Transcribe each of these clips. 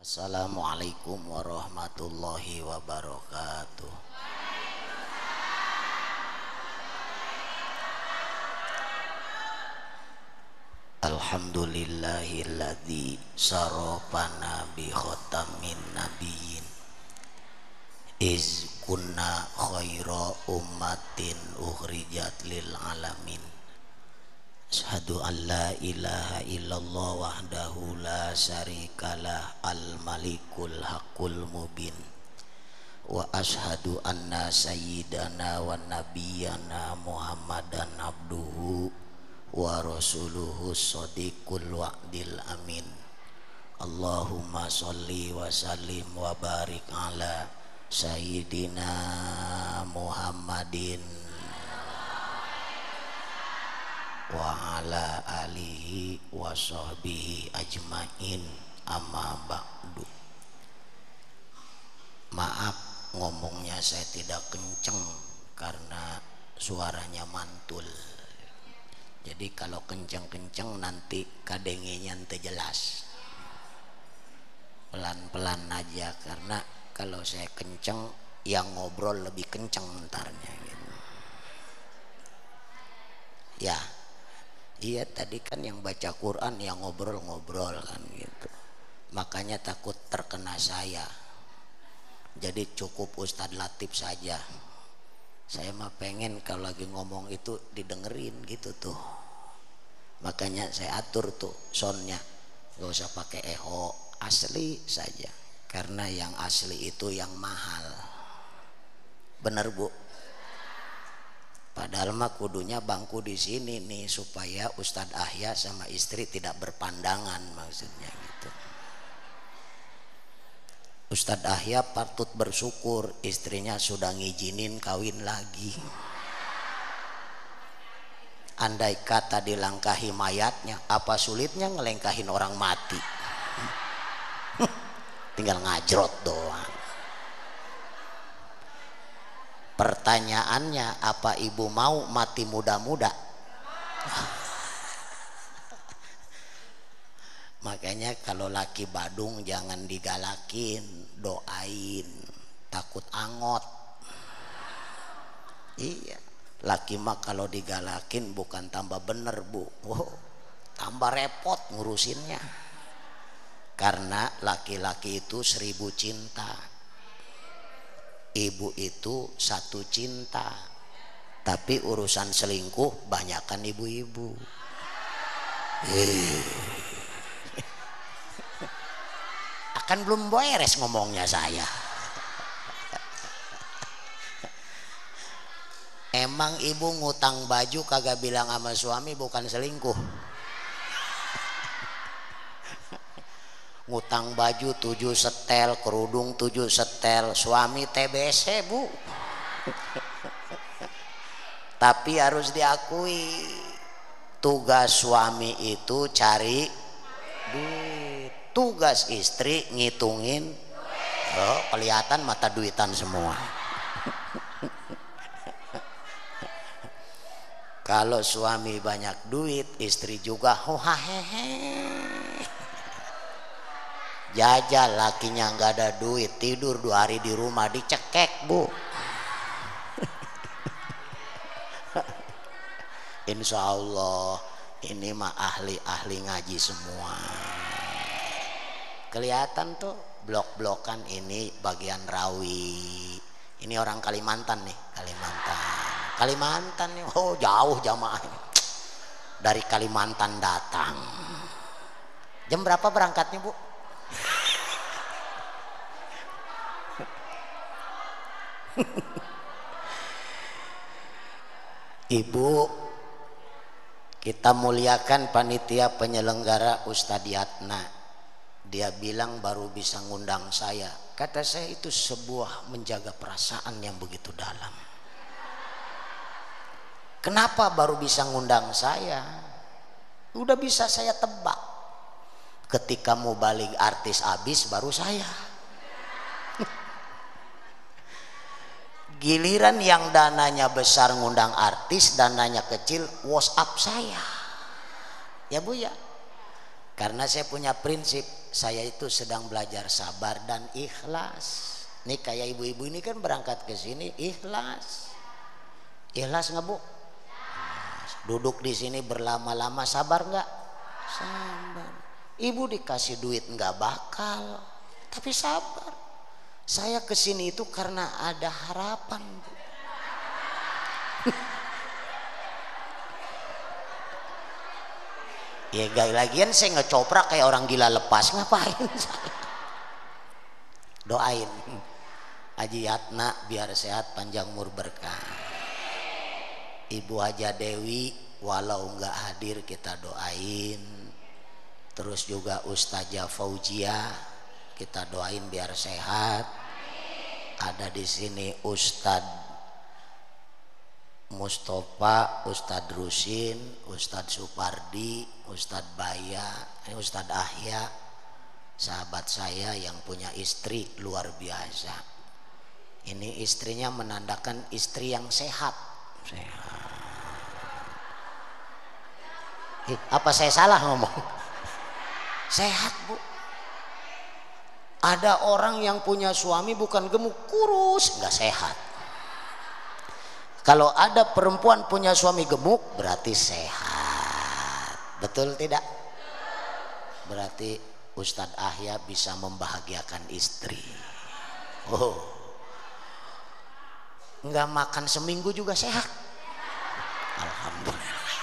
Assalamualaikum warahmatullahi wabarakatuh. Alhamdulillahilladzi sarafana bi khatamin nabiyyin iz kunna khaira ummatin ukhrijat lil alamin. Asyhadu an la ilaha illallah wahdahu la syarikalah al malikul haqqul mubin wa asyhadu anna sayyidana wa nabiyyana muhammadan abduhu wa rasuluhu shadiqul wa'dil amin. Allahumma sholli wa sallim wa barik ala sayyidina Muhammadin wa ala alihi wa sahbihi ajmain, amma ba'du. Maaf ngomongnya saya tidak kenceng karena suaranya mantul. Jadi kalau kenceng-kenceng nanti kadengenya ente jelas. Pelan-pelan aja, karena kalau saya kenceng yang ngobrol lebih kenceng entarnya gitu. Ya. Iya, tadi kan yang baca Quran yang ngobrol-ngobrol kan gitu. Makanya takut terkena saya. Jadi cukup Ustadz Latif saja. Saya mah pengen kalau lagi ngomong itu didengerin gitu tuh. Makanya saya atur tuh soundnya. Gak usah pakai echo, asli saja. Karena yang asli itu yang mahal. Bener Bu? Padahal mah kudunya bangku di sini nih supaya Ustadz Ahya sama istri tidak berpandangan, maksudnya gitu. Ustadz Ahya patut bersyukur istrinya sudah ngizinin kawin lagi. Andai kata dilangkahi mayatnya, apa sulitnya ngelengkahin orang mati? Tinggal ngajrot doang. Pertanyaannya, apa ibu mau mati muda-muda? Makanya kalau laki badung jangan digalakin, doain, takut angot. Iya, laki mah kalau digalakin bukan tambah bener Bu, tambah repot ngurusinnya. Karena laki-laki itu 1000 cinta, ibu itu 1 cinta. Tapi urusan selingkuh banyakan ibu-ibu. Akan belum beres ngomongnya saya. Emang ibu ngutang baju kagak bilang sama suami bukan selingkuh? Ngutang baju 7 setel, kerudung 7 setel, suami TBC Bu. Tapi harus diakui, tugas suami itu cari duit, tugas istri ngitungin. Oh, kelihatan mata duitan semua. Kalau suami banyak duit, istri juga hehehe. Jajal, lakinya nggak ada duit, tidur 2 hari di rumah dicekek Bu. Insya Allah ini mah ahli-ahli ngaji semua. Kelihatan tuh blok-blokan ini bagian Rawi. Ini orang Kalimantan nih, Kalimantan nih. Oh jauh jamaah dari Kalimantan datang. Jam berapa berangkatnya Bu? Ibu, kita muliakan panitia penyelenggara Ustadz Yatna. Dia bilang baru bisa ngundang saya. Kata saya itu sebuah menjaga perasaan yang begitu dalam. Kenapa baru bisa ngundang saya? Udah bisa saya tebak. Ketika mau balik artis habis baru saya. Giliran yang dananya besar ngundang artis, dananya kecil WhatsApp saya. Ya Bu ya. Karena saya punya prinsip, saya itu sedang belajar sabar dan ikhlas. Nih kayak ibu-ibu ini kan berangkat ke sini ikhlas. Ikhlas nggak Bu? Duduk di sini berlama-lama sabar nggak? Sabar. Ibu dikasih duit nggak bakal, tapi sabar. Saya ke sini itu karena ada harapan Bu. Ya gak lagian saya ngecoprak kayak orang gila lepas, ngapain saya? Doain Haji Yatna biar sehat panjang umur berkah. Ibu Haja Dewi walau nggak hadir kita doain. Terus juga Ustazah Fauzia kita doain biar sehat. Ada di sini Ustadz Mustafa, Ustadz Rusin, Ustadz Supardi, Ustadz Baya, Ustadz Ahya, sahabat saya yang punya istri luar biasa. Ini istrinya menandakan istri yang sehat. Apa saya salah ngomong? Sehat Bu. Ada orang yang punya suami bukan gemuk, kurus, nggak sehat. Kalau ada perempuan punya suami gemuk berarti sehat. Betul tidak? Berarti Ustadz Ahya bisa membahagiakan istri. Oh, nggak makan seminggu juga sehat. Alhamdulillah.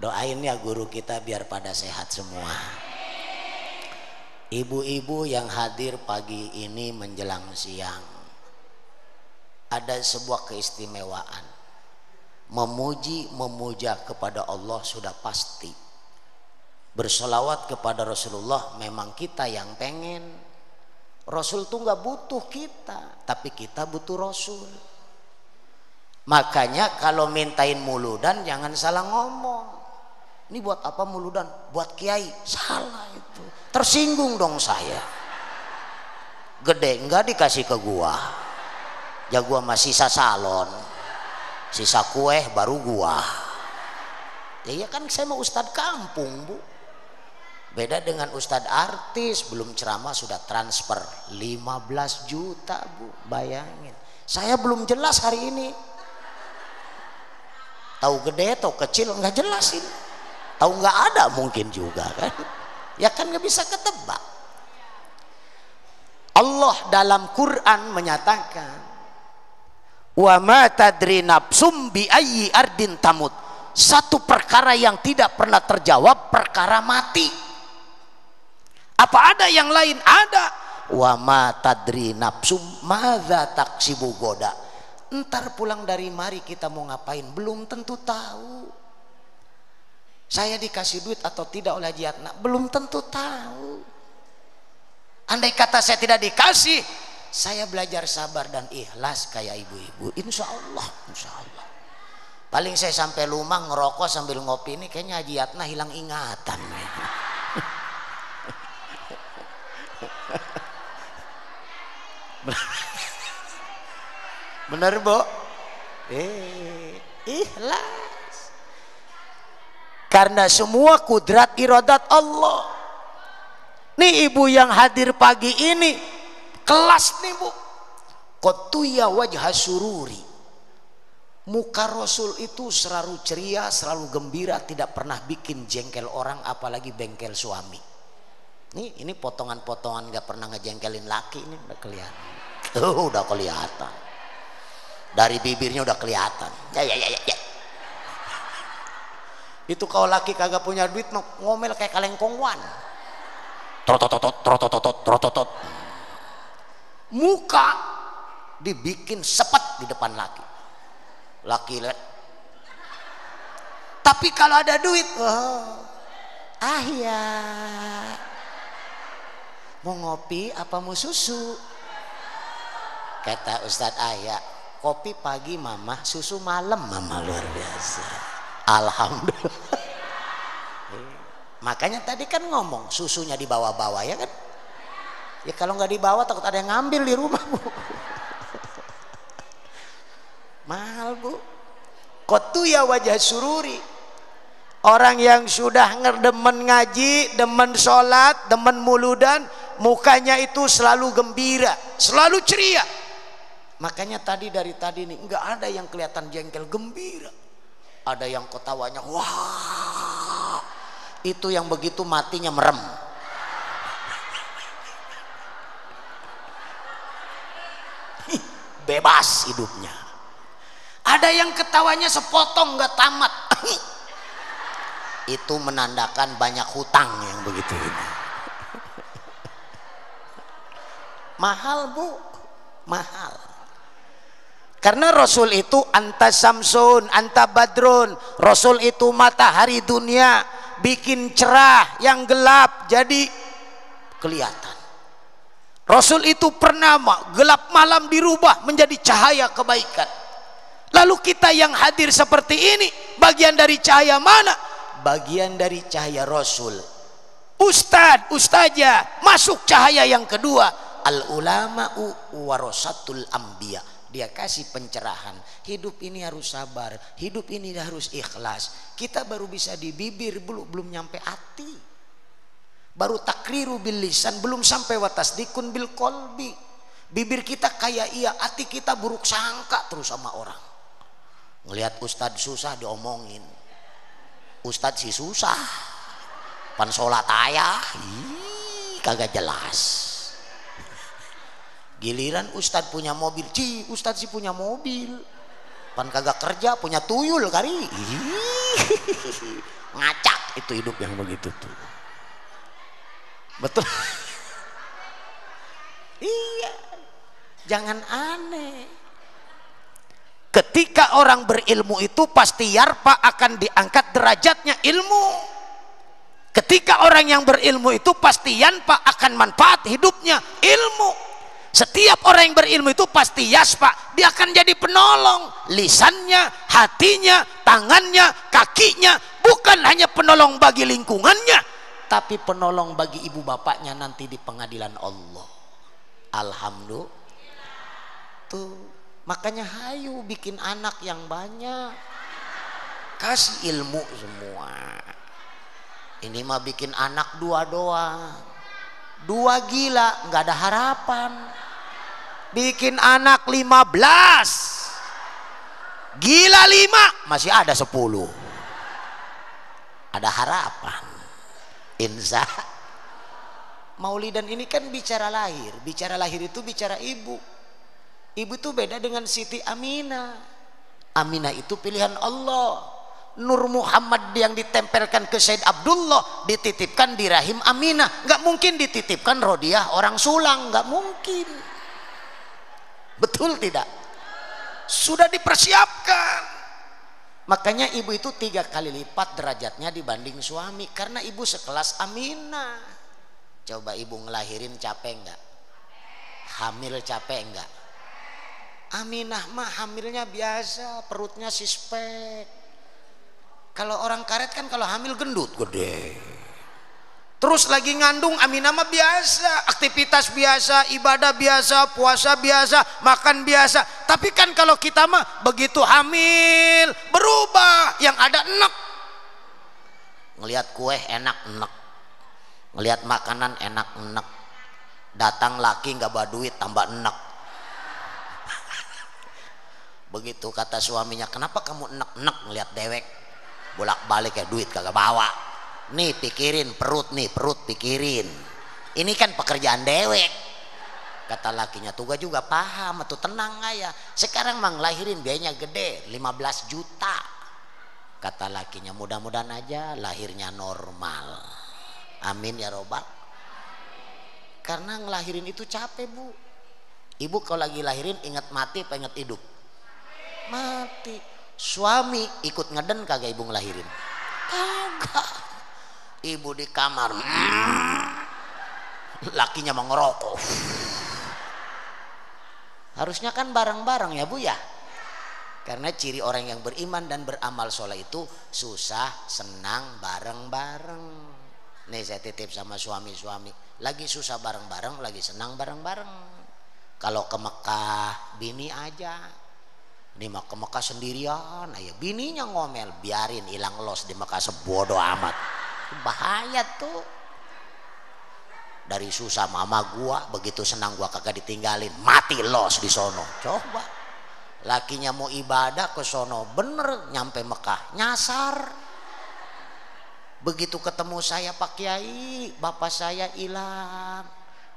Doain ya guru kita biar pada sehat semua. Ibu-ibu yang hadir pagi ini menjelang siang, ada sebuah keistimewaan. Memuja kepada Allah sudah pasti. Bersolawat kepada Rasulullah memang kita yang pengen. Rasul tuh nggak butuh kita, tapi kita butuh Rasul. Makanya kalau mintain muludan jangan salah ngomong. Ini buat apa muludan? Buat kiai. Salah itu. Tersinggung dong saya. Gede enggak dikasih ke gua. Ya gua masih sisa salon, sisa kue baru gua. Ya kan saya mau ustadz kampung Bu. Beda dengan ustadz artis, belum ceramah sudah transfer 15 juta Bu. Bayangin. Saya belum jelas hari ini. Tahu gede atau kecil nggak jelas ini. Tahu nggak ada mungkin juga kan. Ya kan nggak bisa ketebak. Allah dalam Quran menyatakan, wa ma tadri nafsum bi ayyi ardin tamut. Satu perkara yang tidak pernah terjawab, perkara mati. Apa ada yang lain? Ada. Wa ma tadri nafsum madza taksibu goda. Entar pulang dari mari kita mau ngapain belum tentu tahu. Saya dikasih duit atau tidak oleh Haji Yatna belum tentu tahu. Andai kata saya tidak dikasih, saya belajar sabar dan ikhlas kayak ibu-ibu. Insya Allah, insya Allah. Paling saya sampai rumah ngerokok sambil ngopi ini kayaknya Haji Yatna hilang ingatan. Bener Bu? Ikhlas. Karena semua kudrat iradat Allah. Nih ibu yang hadir pagi ini kelas nih Bu. Qatuya wajha sururi. Muka Rasul itu selalu ceria, selalu gembira, tidak pernah bikin jengkel orang, apalagi bengkel suami. Ini potongan-potongan gak pernah ngejengkelin laki, ini udah kelihatan. Udah kelihatan. Dari bibirnya udah kelihatan. Ya. Itu kalau laki kagak punya duit ngomel kayak kaleng kongwan. Trototot. Muka dibikin sepet di depan laki. Laki lihat. Tapi kalau ada duit, ya. Mau ngopi apa mau susu? Kata Ustadz Ahya, kopi pagi mama, susu malam mama. Luar biasa. Alhamdulillah. Makanya tadi kan ngomong susunya dibawa-bawa ya kan? Ya kalau nggak dibawa takut ada yang ngambil di rumah Bu. Mahal Bu. Qatuya wajah sururi. Orang yang sudah ngerdemen ngaji, demen sholat, demen muludan, mukanya itu selalu gembira, selalu ceria. Makanya dari tadi nih nggak ada yang kelihatan jengkel, gembira. Ada yang ketawanya wah, itu yang begitu matinya merem. Bebas hidupnya. Ada yang ketawanya sepotong nggak tamat. Itu menandakan banyak hutang yang begitu ini. Mahal bu, mahal. Karena Rasul itu anta samsun, anta badrun. Rasul itu matahari dunia, bikin cerah yang gelap jadi kelihatan. Rasul itu pernah gelap malam dirubah menjadi cahaya kebaikan. Lalu kita yang hadir seperti ini, bagian dari cahaya mana? Bagian dari cahaya Rasul. Ustadz, ustazah, masuk cahaya yang kedua. Al ulama'u warasatul anbiya. Dia kasih pencerahan. Hidup ini harus sabar, hidup ini harus ikhlas. Kita baru bisa di bibir, belum nyampe hati. Baru takriru bil lisan, belum sampai watasdikun bil qalbi. Bibir kita kayak iya, hati kita buruk sangka terus sama orang. Ngelihat ustadz susah diomongin. Ustadz sih susah, pan sholat ayah, kagak jelas. Giliran ustadz punya mobil, ustadz sih punya mobil, pan kagak kerja, punya tuyul kali. Ngacak itu hidup yang begitu tuh. Betul. Iya, jangan aneh. Ketika orang berilmu itu pasti yarpa akan diangkat derajatnya ilmu. Ketika orang yang berilmu itu pasti yanpa akan manfaat hidupnya ilmu. Setiap orang yang berilmu itu pasti yaspa, dia akan jadi penolong. Lisannya, hatinya, tangannya, kakinya, bukan hanya penolong bagi lingkungannya, tapi penolong bagi ibu bapaknya nanti di pengadilan Allah. Alhamdulillah. Tuh, makanya hayu bikin anak yang banyak, kasih ilmu semua. Ini mah bikin anak dua doang, dua gila, nggak ada harapan. Bikin anak 15, gila 5, masih ada 10, ada harapan. Insya Maulidan ini kan bicara lahir. Bicara lahir itu bicara ibu. Ibu itu beda dengan Siti Aminah. Aminah itu pilihan Allah. Nur Muhammad yang ditempelkan ke Said Abdullah dititipkan di rahim Aminah. Nggak mungkin dititipkan Rodiah orang Sulang, nggak mungkin. Betul tidak? Sudah dipersiapkan. Makanya ibu itu 3 kali lipat derajatnya dibanding suami, karena ibu sekelas Aminah. Coba ibu ngelahirin capek enggak? Hamil capek enggak? Aminah mah hamilnya biasa, perutnya sispek. Kalau orang karet kan kalau hamil gendut gede. Terus lagi ngandung, Aminah mah biasa, aktivitas biasa, ibadah biasa, puasa biasa, makan biasa. Tapi kan kalau kita mah begitu hamil berubah, yang ada enek. Ngelihat kue enak enek, ngelihat makanan enak enek. Datang laki nggak bawa duit tambah enek. Begitu kata suaminya, kenapa kamu enek-enek ngelihat dewek? Bolak-balik ya duit kagak bawa. Nih pikirin perut, nih perut pikirin. Ini kan pekerjaan dewek. Kata lakinya, tuh gua juga paham, tuh tenang ya. Sekarang mang lahirin biayanya gede, 15 juta. Kata lakinya, mudah-mudahan aja lahirnya normal. Amin ya robbal. Karena ngelahirin itu capek bu. Ibu kalau lagi lahirin ingat mati apa ingat hidup? Mati. Suami ikut ngeden kagak ibu ngelahirin? Kagak. Ibu di kamar, lakinya mau ngerokok. Harusnya kan bareng-bareng ya bu ya. Karena ciri orang yang beriman dan beramal soleh itu susah senang bareng-bareng. Nih saya titip sama suami-suami, lagi susah bareng-bareng, lagi senang bareng-bareng. Kalau ke Mekah bini aja, Ini mah ke Mekah sendirian, ya bininya ngomel, biarin hilang los di Mekah sebodoh amat. Bahaya tuh. Dari susah mama gua, begitu senang gua kagak ditinggalin, mati los di sono. Coba. Lakinya mau ibadah ke sono, bener nyampe Mekah, nyasar. Begitu ketemu saya Pak Kiai, bapak saya hilang.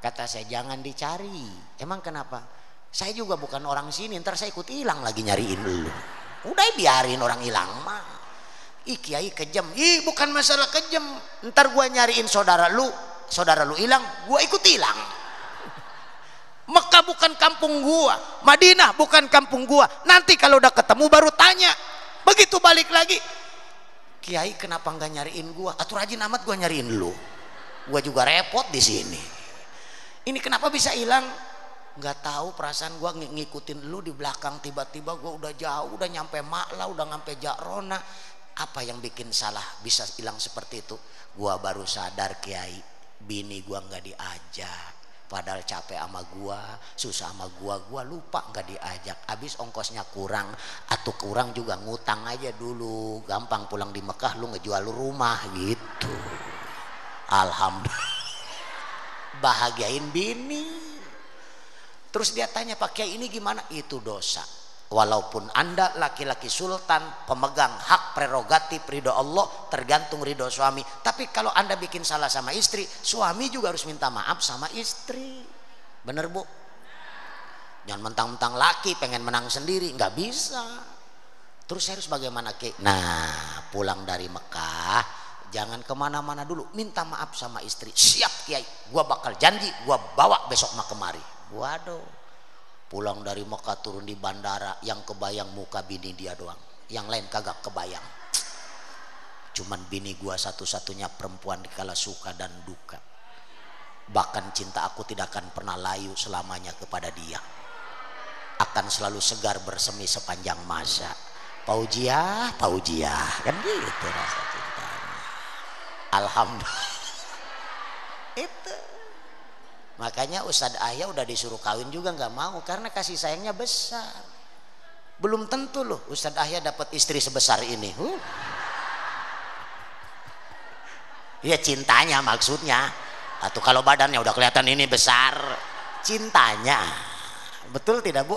Kata saya jangan dicari. Emang kenapa? Saya juga bukan orang sini, ntar saya ikut hilang lagi nyariin lu. Udah biarin orang hilang mah. Ih Kiai kejam. Ih bukan masalah kejam. Ntar gua nyariin saudara lu hilang, gua ikut hilang. Mekah bukan kampung gua, Madinah bukan kampung gua. Nanti kalau udah ketemu baru tanya. Begitu balik lagi, Kiai kenapa nggak nyariin gua? Atur rajin amat gua nyariin lu. Gua juga repot di sini. Ini kenapa bisa hilang? Nggak tahu, perasaan gua ngikutin lu di belakang, tiba-tiba gua udah jauh, udah nyampe Makla, udah nyampe Jakrona. Apa yang bikin salah bisa hilang seperti itu? Gua baru sadar Kiai, bini gua nggak diajak. Padahal capek sama gua, susah sama gua lupa nggak diajak. Habis ongkosnya kurang, atau kurang juga ngutang aja dulu. Gampang pulang di Mekah lu ngejual lu rumah gitu. Alhamdulillah. Bahagiain bini. Terus dia tanya, Pak Kiai ini gimana? Itu dosa. Walaupun Anda laki-laki sultan, pemegang hak prerogatif ridho Allah, tergantung ridho suami. Tapi kalau Anda bikin salah sama istri, suami juga harus minta maaf sama istri. Bener Bu? Jangan mentang-mentang laki pengen menang sendiri, nggak bisa. Terus saya harus bagaimana Kiai? Nah pulang dari Mekah, jangan kemana-mana dulu, minta maaf sama istri. Siap Kiai, gua bakal janji, gua bawa besok mah kemari. Waduh, pulang dari Mekah turun di bandara, yang kebayang muka bini dia doang, yang lain kagak kebayang. Cuman bini gua satu-satunya perempuan dikala suka dan duka. Bahkan cinta aku tidak akan pernah layu selamanya kepada dia, akan selalu segar bersemi sepanjang masa. Paujiah, kan gitu rasa cintanya. Alhamdulillah. Itu makanya Ustadz Ahya udah disuruh kawin juga nggak mau, karena kasih sayangnya besar. Belum tentu loh Ustadz Ahya dapat istri sebesar ini. Ya cintanya maksudnya. Atau kalau badannya udah kelihatan ini besar, cintanya. Betul tidak Bu?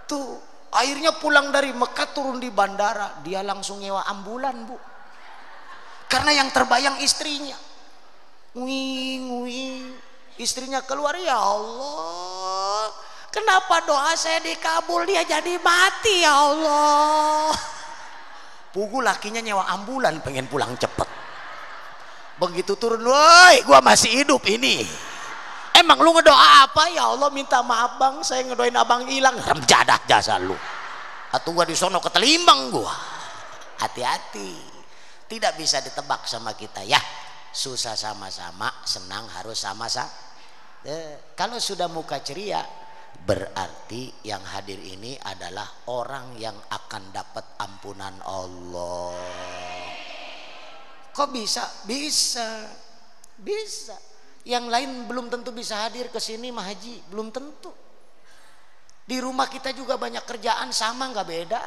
Tuh akhirnya pulang dari Mekah turun di bandara, dia langsung nyewa ambulan Bu. Karena yang terbayang istrinya. Istrinya keluar, ya Allah, kenapa doa saya dikabul, dia jadi mati ya Allah. Pugu lakinya nyewa ambulan pengen pulang cepet. Begitu turun, woi gua masih hidup ini. Emang lu ngedoa apa? Ya Allah minta maaf bang, saya ngedoain abang hilang. Remjadah jasa lu. Atau gua disono ketelimbang gua. Hati-hati, tidak bisa ditebak sama kita ya. Susah sama-sama, senang harus sama-sama. Kalau sudah muka ceria, berarti yang hadir ini adalah orang yang akan dapat ampunan Allah. Kok bisa? Bisa. Yang lain belum tentu bisa hadir ke sini mah Haji, belum tentu. Di rumah kita juga banyak kerjaan, sama nggak beda.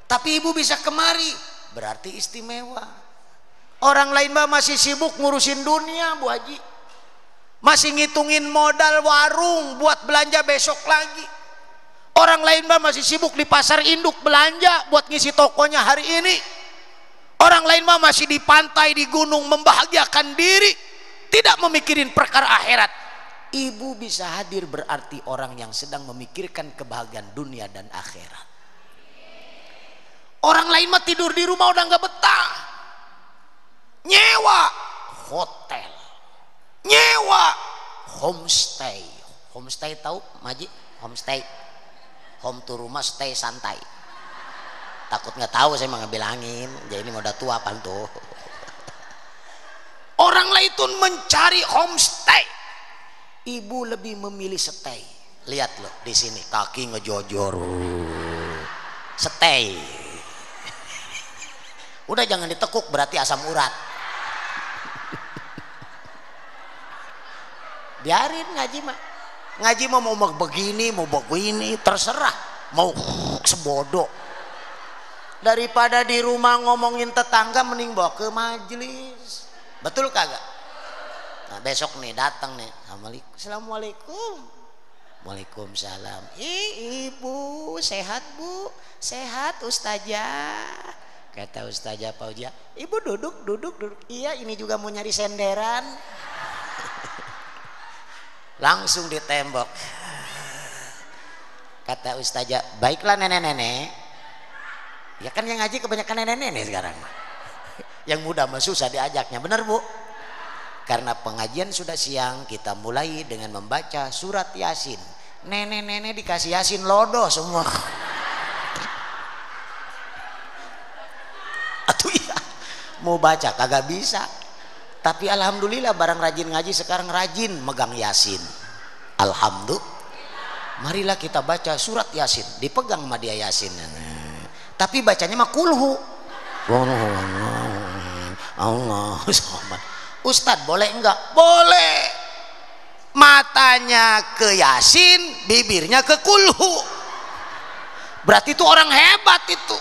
Tapi ibu bisa kemari, berarti istimewa. Orang lain mah masih sibuk ngurusin dunia Bu Haji, masih ngitungin modal warung buat belanja besok lagi. Orang lain mah masih sibuk di pasar induk belanja buat ngisi tokonya hari ini. Orang lain mah masih di pantai, di gunung membahagiakan diri, tidak memikirin perkara akhirat. Ibu bisa hadir berarti orang yang sedang memikirkan kebahagiaan dunia dan akhirat. Orang lain mah tidur di rumah udah nggak betah, nyewa hotel, nyewa homestay. Homestay tahu Maji? Homestay, home to rumah, stay santai. Takut nggak tahu saya mau ngebilangin, jadi ini udah tua apa tuh. Orang lain tuh mencari homestay, ibu lebih memilih stay. Lihat loh di sini kaki ngejojor, stay. Udah jangan ditekuk, berarti asam urat. Biarin ngaji mah mau begini mau begini terserah. mau sebodoh. Daripada di rumah ngomongin tetangga mending bawa ke majelis. Betul kagak? Nah, besok nih datang nih, assalamualaikum. Waalaikumsalam. Ibu sehat bu? Sehat ustazah. Kata ustazah Fauzia, ibu duduk. Iya, ini juga mau nyari senderan. Langsung ditembok. Kata ustazah, baiklah nenek-nenek. Ya kan yang ngaji kebanyakan nenek-nenek sekarang. Yang muda mah susah diajaknya, benar bu? Karena pengajian sudah siang, kita mulai dengan membaca surat Yasin. Nenek-nenek dikasih Yasin lodoh semua. Atuh iya, mau baca kagak bisa. Tapi alhamdulillah barang rajin ngaji sekarang rajin megang Yasin. Alhamdulillah. Marilah kita baca surat Yasin, dipegang sama dia Yasin. Tapi bacanya mah kulhu. Allah Somad. Ustadz boleh enggak? Boleh. Matanya ke Yasin, bibirnya ke kulhu. Berarti itu orang hebat itu.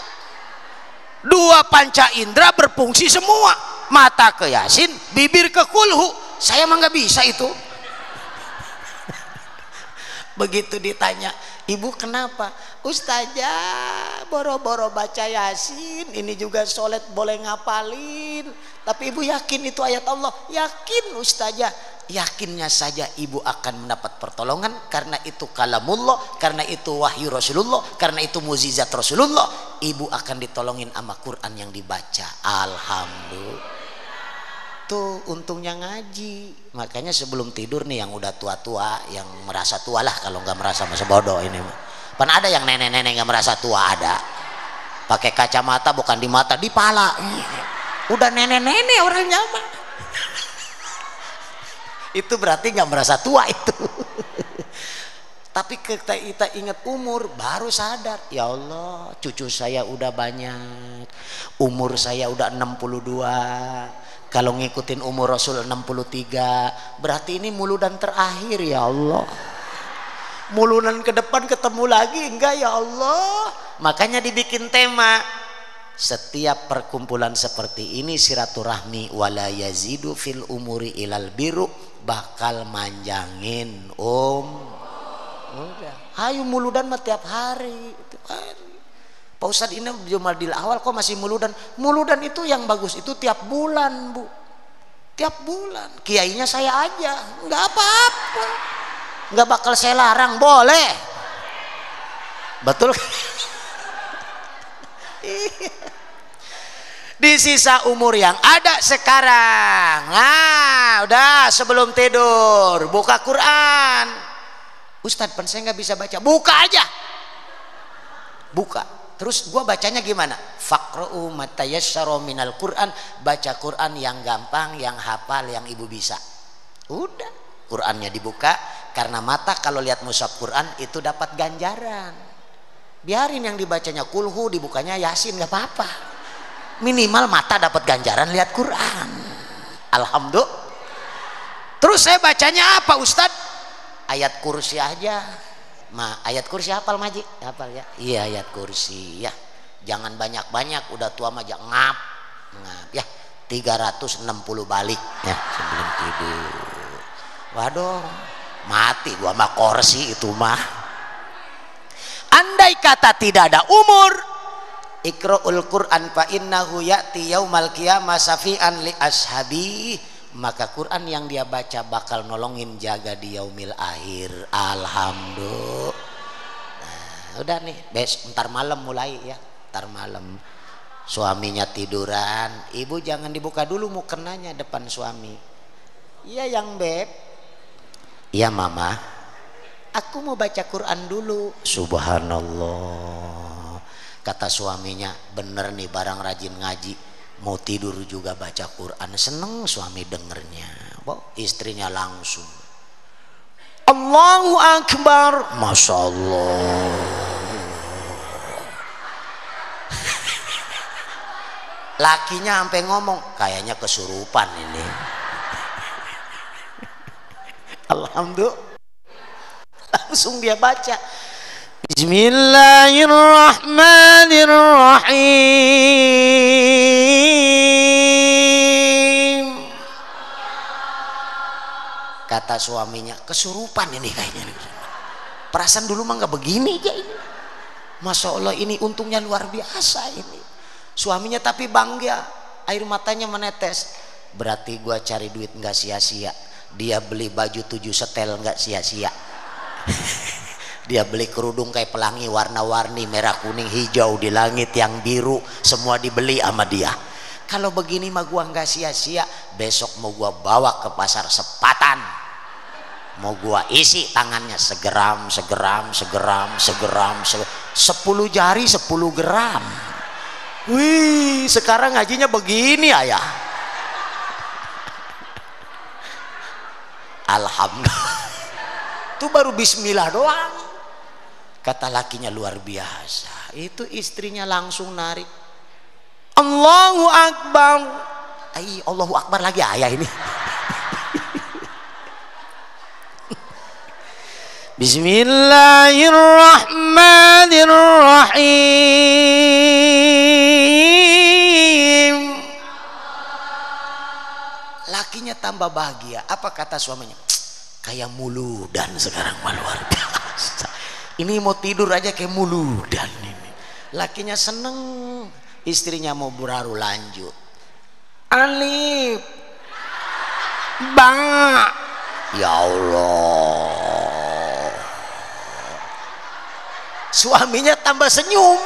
Dua panca indera berfungsi semua. Mata ke Yasin, bibir ke kulhu. Saya mah nggak bisa itu. Begitu ditanya, ibu kenapa? Ustazah boro-boro baca Yasin, ini juga sholat boleh ngapalin, tapi ibu yakin itu ayat Allah? Yakin ustazah. Yakinnya saja ibu akan mendapat pertolongan, karena itu kalamullah, karena itu wahyu Rasulullah, karena itu mukjizat Rasulullah. Ibu akan ditolongin sama Quran yang dibaca. Alhamdulillah. Tuh untungnya ngaji. Makanya sebelum tidur nih yang udah tua-tua, yang merasa tua lah, kalau nggak merasa masa bodoh ini. Pan ada yang nenek-nenek nggak merasa tua, ada. Pakai kacamata bukan di mata, di pala. Udah nenek-nenek orangnya mah. Itu berarti nggak merasa tua itu. Tapi kita ingat umur, baru sadar, ya Allah, cucu saya udah banyak, umur saya udah 62. Kalau ngikutin umur Rasul 63, berarti ini muludan terakhir ya Allah. Muludan ke depan ketemu lagi enggak ya Allah. Makanya dibikin tema. Setiap perkumpulan seperti ini silaturahmi wala yazidu fil umuri ilal biru, bakal manjangin udah. Hayu muludan mah tiap hari. Pak Ustadz ini Jumadil awal kok masih muludan? Muludan itu yang bagus itu tiap bulan bu, tiap bulan. Kiainya saya aja, nggak apa-apa, nggak bakal saya larang, boleh. Betul. Di sisa umur yang ada sekarang, nah udah sebelum tidur buka Quran. Ustadz pan saya nggak bisa baca, buka aja, buka. Terus gua bacanya gimana? Faqra'u matayassara minal Qur'an, baca Quran yang gampang, yang hafal, yang ibu bisa. Udah, Qurannya dibuka, karena mata kalau lihat mushaf Quran itu dapat ganjaran. Biarin yang dibacanya kulhu, dibukanya Yasin, nggak apa-apa. Minimal mata dapat ganjaran lihat Quran. Alhamdulillah. Terus saya bacanya apa Ustadz? Ayat kursi aja. Ayat kursi hafal maji? Hafal ya? Iya ayat kursi ya. Jangan banyak-banyak, udah tua mah ngap ya. 360 balik ya sebelum tidur. Waduh, mati gua sama kursi itu mah. Andai kata tidak ada umur, Iqra'ul Qur'an fa innahu ya'ti yaumal qiyamah syafi'an li ashabi, maka Quran yang dia baca bakal nolongin jaga di yaumil akhir. Alhamdulillah. Nah, udah nih, ntar malam mulai ya. Ntar malam suaminya tiduran, ibu jangan dibuka dulu mukenanya depan suami. Iya yang beb. Iya mama, aku mau baca Quran dulu. Subhanallah. Kata suaminya, bener nih barang rajin ngaji, mau tidur juga baca Quran. Seneng suami dengernya. Istrinya langsung Allahu Akbar, Masya Allah. Lakinya sampai ngomong, kayaknya kesurupan ini. Alhamdulillah. Langsung dia baca Bismillahirrahmanirrahim. Kata suaminya, kesurupan ini kayaknya. Perasaan dulu mah nggak begini ya ini. Masya Allah, ini untungnya luar biasa ini. Suaminya tapi bangga, air matanya menetes. Berarti gua cari duit nggak sia-sia. Dia beli baju 7 setel nggak sia-sia. Dia beli kerudung kayak pelangi warna-warni, merah, kuning, hijau, di langit yang biru, semua dibeli sama dia. Kalau begini mah gua nggak sia-sia. Besok mau gua bawa ke pasar Sepatan, mau gua isi tangannya segeram, 10 jari 10 gram. Wih, sekarang ngajinya begini ayah. Alhamdulillah. Itu baru bismillah doang. Kata lakinya luar biasa. Itu istrinya langsung narik. Allahu Akbar. Allahu Akbar lagi ayah ini. Bismillahirrahmanirrahim. Lakinya tambah bahagia. Apa kata suaminya? Kayak muludan sekarang, luar biasa. Ini mau tidur aja kayak muludan ini. Lakinya seneng, istrinya mau buraru lanjut. Alif, ba. Ya Allah. Suaminya tambah senyum.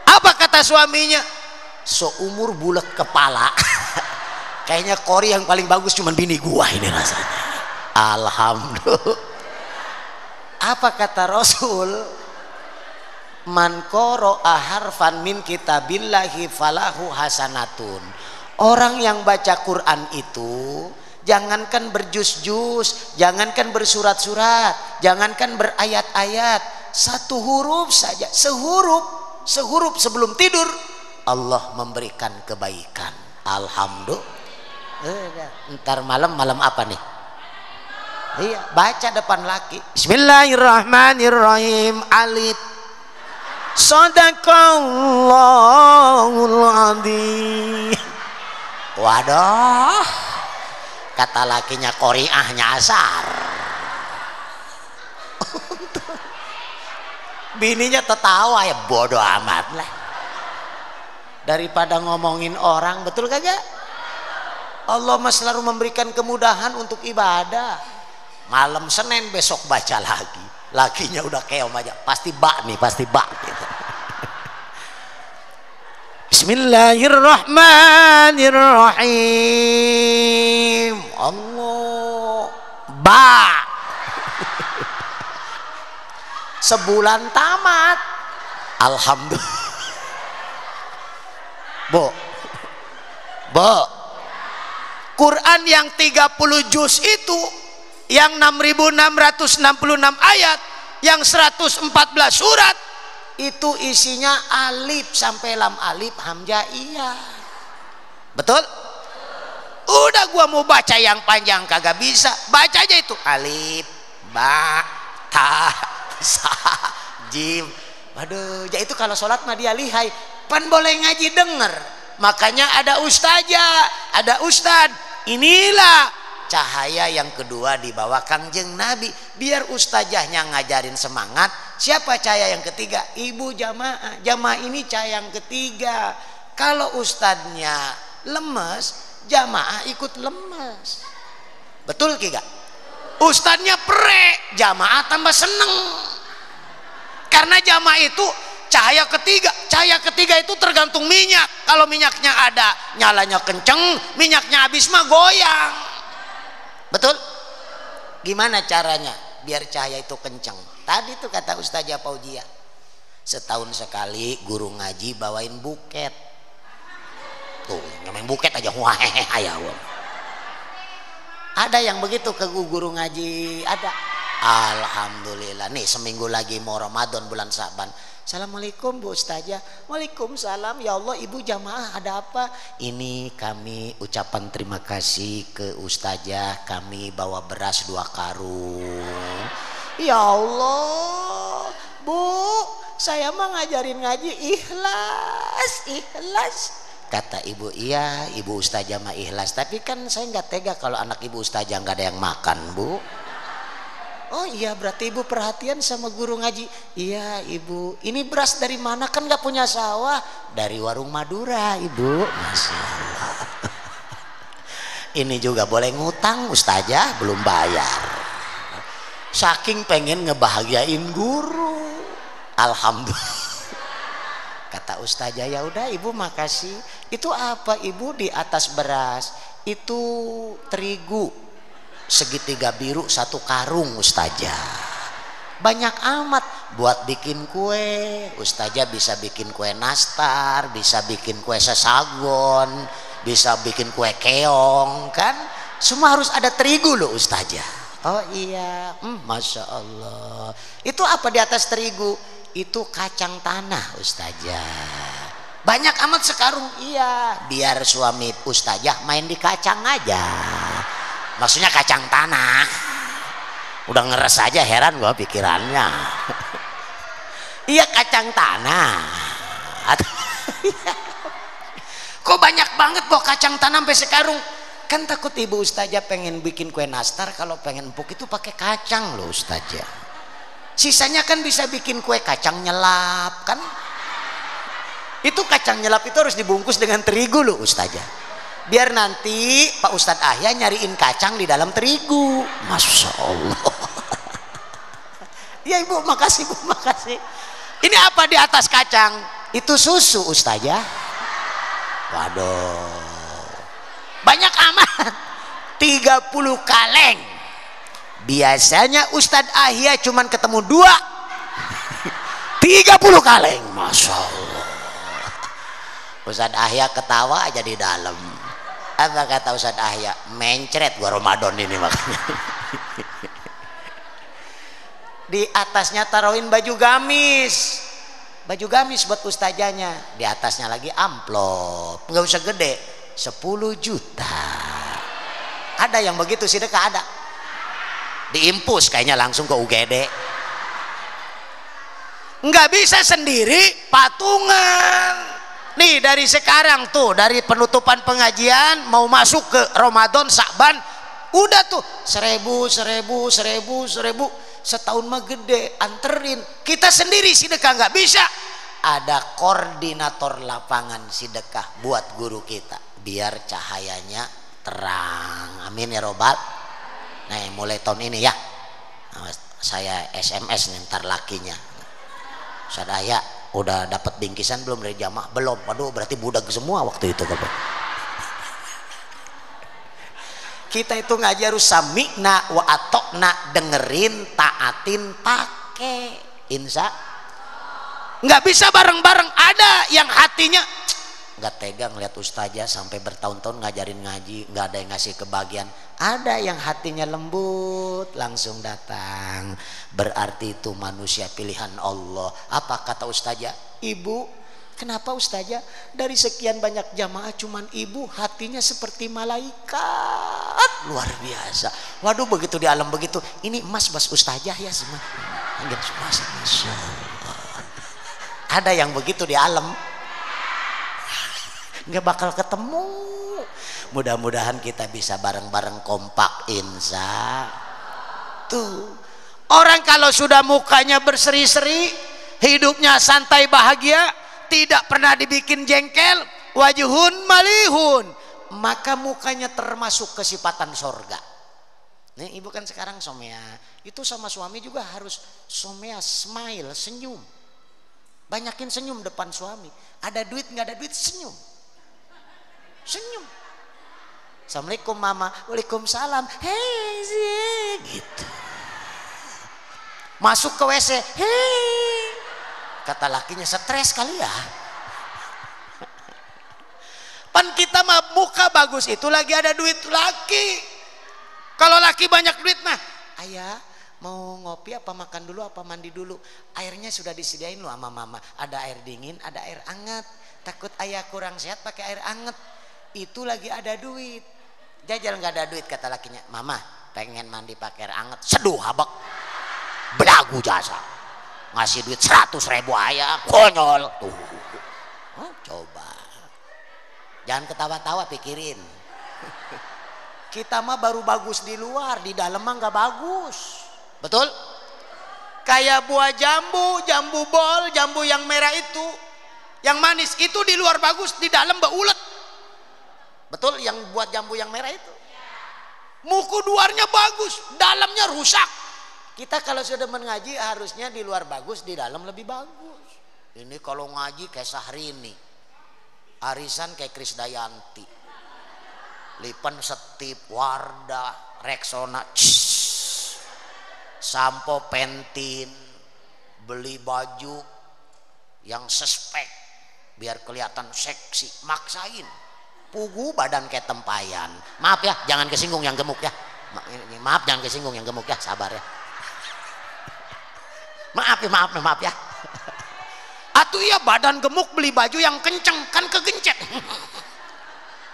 Apa kata suaminya? Seumur bulat kepala. Kayaknya kori yang paling bagus cuman bini gua ini rasanya. Alhamdulillah. Apa kata Rasul? Man qara'a harfan min kitabillahi falahu hasanatun. Orang yang baca Quran itu jangankan berjus-jus, jangankan bersurat-surat, jangankan berayat-ayat, satu huruf saja, sehuruf sebelum tidur Allah memberikan kebaikan. Alhamdulillah. Ntar malam apa nih? Iya, baca depan laki. Bismillahirrahmanirrahim. Alif. Shadaqallahul adzim. Waduh. Kata lakinya qoriah nyasar. Bininya tertawa, ya bodoh amat lah. Daripada ngomongin orang, betul kagak? Allah mah selalu memberikan kemudahan untuk ibadah. Malam Senin besok baca lagi. Lakinya udah keom aja. Pasti bak nih, pasti bak gitu. Bismillahirrahmanirrahim. Allah. Ba. Sebulan tamat. Alhamdulillah. Bo. Quran yang 30 juz itu, yang 6.666 ayat, yang 114 surat, itu isinya alif sampai lam, alif hamzaiyah. Betul? Udah gua mau baca yang panjang kagak bisa. Baca aja itu alif, ba, ta, sa, jim. Waduh, ya itu kalau sholat mah dia lihai. Pan boleh ngaji denger. Makanya ada ustazah, ada ustad. Inilah cahaya yang kedua dibawa Kangjeng Nabi. Biar ustazahnya ngajarin semangat. Siapa cahaya yang ketiga? Ibu jamaah. Jamaah ini cahaya yang ketiga. Kalau ustadznya lemes, jamaah ikut lemes. Betul Kiga? Ustadznya perek, jamaah tambah seneng. Karena jamaah itu cahaya ketiga. Cahaya ketiga itu tergantung minyak. Kalau minyaknya ada, nyalanya kenceng. Minyaknya habis mah goyang. Betul? Gimana caranya biar cahaya itu kenceng? Tadi tuh kata Ustazah Fauzia, setahun sekali guru ngaji bawain buket. Tuh nyamain buket aja. Wah, ada yang begitu ke guru ngaji? Ada. Alhamdulillah. Nih seminggu lagi mau Ramadan bulan Syaban. Assalamualaikum Bu Ustazah. Waalaikumsalam. Ya Allah, ibu jamaah ada apa? Ini kami ucapan terima kasih ke Ustazah. Kami bawa beras 2 karung. Ya Allah, Bu, saya mah ngajarin ngaji ikhlas, ikhlas. Kata ibu, iya ibu ustazah mah ikhlas, tapi kan saya nggak tega kalau anak ibu ustazah nggak ada yang makan, Bu. Oh iya, berarti ibu perhatian sama guru ngaji. Iya ibu, ini beras dari mana, kan nggak punya sawah? Dari warung Madura ibu. Masya Allah. Ini juga boleh ngutang, ustazah belum bayar. Saking pengen ngebahagiain guru. Alhamdulillah. Kata ustazah, ya udah ibu makasih. Itu apa ibu di atas beras? Itu terigu segitiga biru 1 karung ustazah. Banyak amat buat bikin kue. Ustazah bisa bikin kue nastar, bisa bikin kue sesagon, bisa bikin kue keong, kan semua harus ada terigu loh ustazah. Oh iya, masya Allah. Itu apa di atas terigu? Itu kacang tanah ustazah. Banyak amat sekarung. Iya, biar suami ustazah main di kacang aja. Maksudnya kacang tanah. Udah ngeres aja, heran gua pikirannya. Iya, kacang tanah. Kok banyak banget bawa kacang tanah sampai sekarung? Kan takut ibu ustazah pengen bikin kue nastar, kalau pengen empuk itu pakai kacang loh ustazah. Sisanya kan bisa bikin kue kacang nyelap kan? Itu kacang nyelap itu harus dibungkus dengan terigu loh ustazah. Biar nanti Pak Ustadz Ahya nyariin kacang di dalam terigu. Masya Allah. Ya ibu, makasih bu, makasih. Ini apa di atas kacang? Itu susu ustazah. Waduh, banyak amat. 30 kaleng. Biasanya Ustadz Ahya cuman ketemu 2. 30 kaleng. Masya Allah. Ustadz Ahya ketawa aja di dalam. Apa kata Ustadz Ahya? Mencret gua Ramadan ini makanya. Di atasnya taruhin baju gamis. Baju gamis buat ustazahnya. Di atasnya lagi amplop. Nggak usah gede, 10 juta. Ada yang begitu sedekah, ada. Diimpus kayaknya langsung ke UGD. Nggak bisa sendiri, patungan. Nih dari sekarang tuh, dari penutupan pengajian mau masuk ke Ramadan Sa'ban, udah tuh 1000 setahun mah gede, anterin. Kita sendiri sedekah nggak bisa, ada koordinator lapangan sedekah buat guru kita biar cahayanya terang. Amin ya robbal. Nah mulai tahun ini ya, saya SMS nih ntar lakinya, Sadaya udah dapat bingkisan belum dari jamaah? Belum. Waduh, berarti budak semua waktu itu kan. Kita itu ngaji harus sami'na wa atokna, dengerin, taatin, pakai. Insya nggak bisa bareng-bareng. Ada yang hatinya nggak tega ngeliat ustazah sampai bertahun-tahun ngajarin ngaji, nggak ada yang ngasih kebagian. Ada yang hatinya lembut langsung datang, berarti itu manusia pilihan Allah. Apa kata ustazah? Ibu, kenapa ustazah dari sekian banyak jamaah cuman ibu hatinya seperti malaikat, luar biasa. Waduh, begitu di alam begitu, ini emas bas ustazah ya semua. Masya Allah. Ada yang begitu di alam, nggak bakal ketemu. Mudah-mudahan kita bisa bareng-bareng kompak, insya. Tuh orang kalau sudah mukanya berseri-seri, hidupnya santai bahagia, tidak pernah dibikin jengkel, wajuhun malihun, maka mukanya termasuk kesifatan sorga. Nih ibu kan sekarang somea, itu sama suami juga harus somea, smile, senyum. Banyakin senyum depan suami. Ada duit nggak ada duit, senyum. Senyum. Assalamualaikum mama, waalaikumsalam, hei gitu. Masuk ke WC, hei, kata lakinya stres kali ya. Pan kita mah muka bagus itu lagi ada duit laki. Kalau laki banyak duit mah, ayah mau ngopi apa makan dulu apa mandi dulu, airnya sudah disediain loh sama mama, ada air dingin ada air anget, takut ayah kurang sehat pakai air anget. Itu lagi ada duit. Jajal nggak ada duit, kata lakinya, mama pengen mandi pakai air anget, seduh habak belagu jasa. ngasih duit 100.000 ayah konyol tuh. Coba jangan ketawa-tawa, pikirin. Kita mah baru bagus di luar, di dalam mah nggak bagus, betul? Kayak buah jambu, jambu bol, jambu yang merah itu, yang manis itu di luar bagus, di dalam baulet, betul? Yang buat jambu yang merah itu, muku luarnya bagus, dalamnya rusak. Kita kalau sudah mengaji harusnya di luar bagus, di dalam lebih bagus. Ini kalau ngaji kayak Syahrini, arisan kayak Krisdayanti, Lipen Setip, Wardah, Rexona, sampo Pentin, beli baju yang suspek biar kelihatan seksi, maksain, pugu badan kayak tempayan. Maaf ya, jangan kesinggung yang gemuk ya. Maaf, jangan kesinggung yang gemuk ya, sabar ya. Maaf ya. Atuh ya badan gemuk beli baju yang kenceng kan kegencet.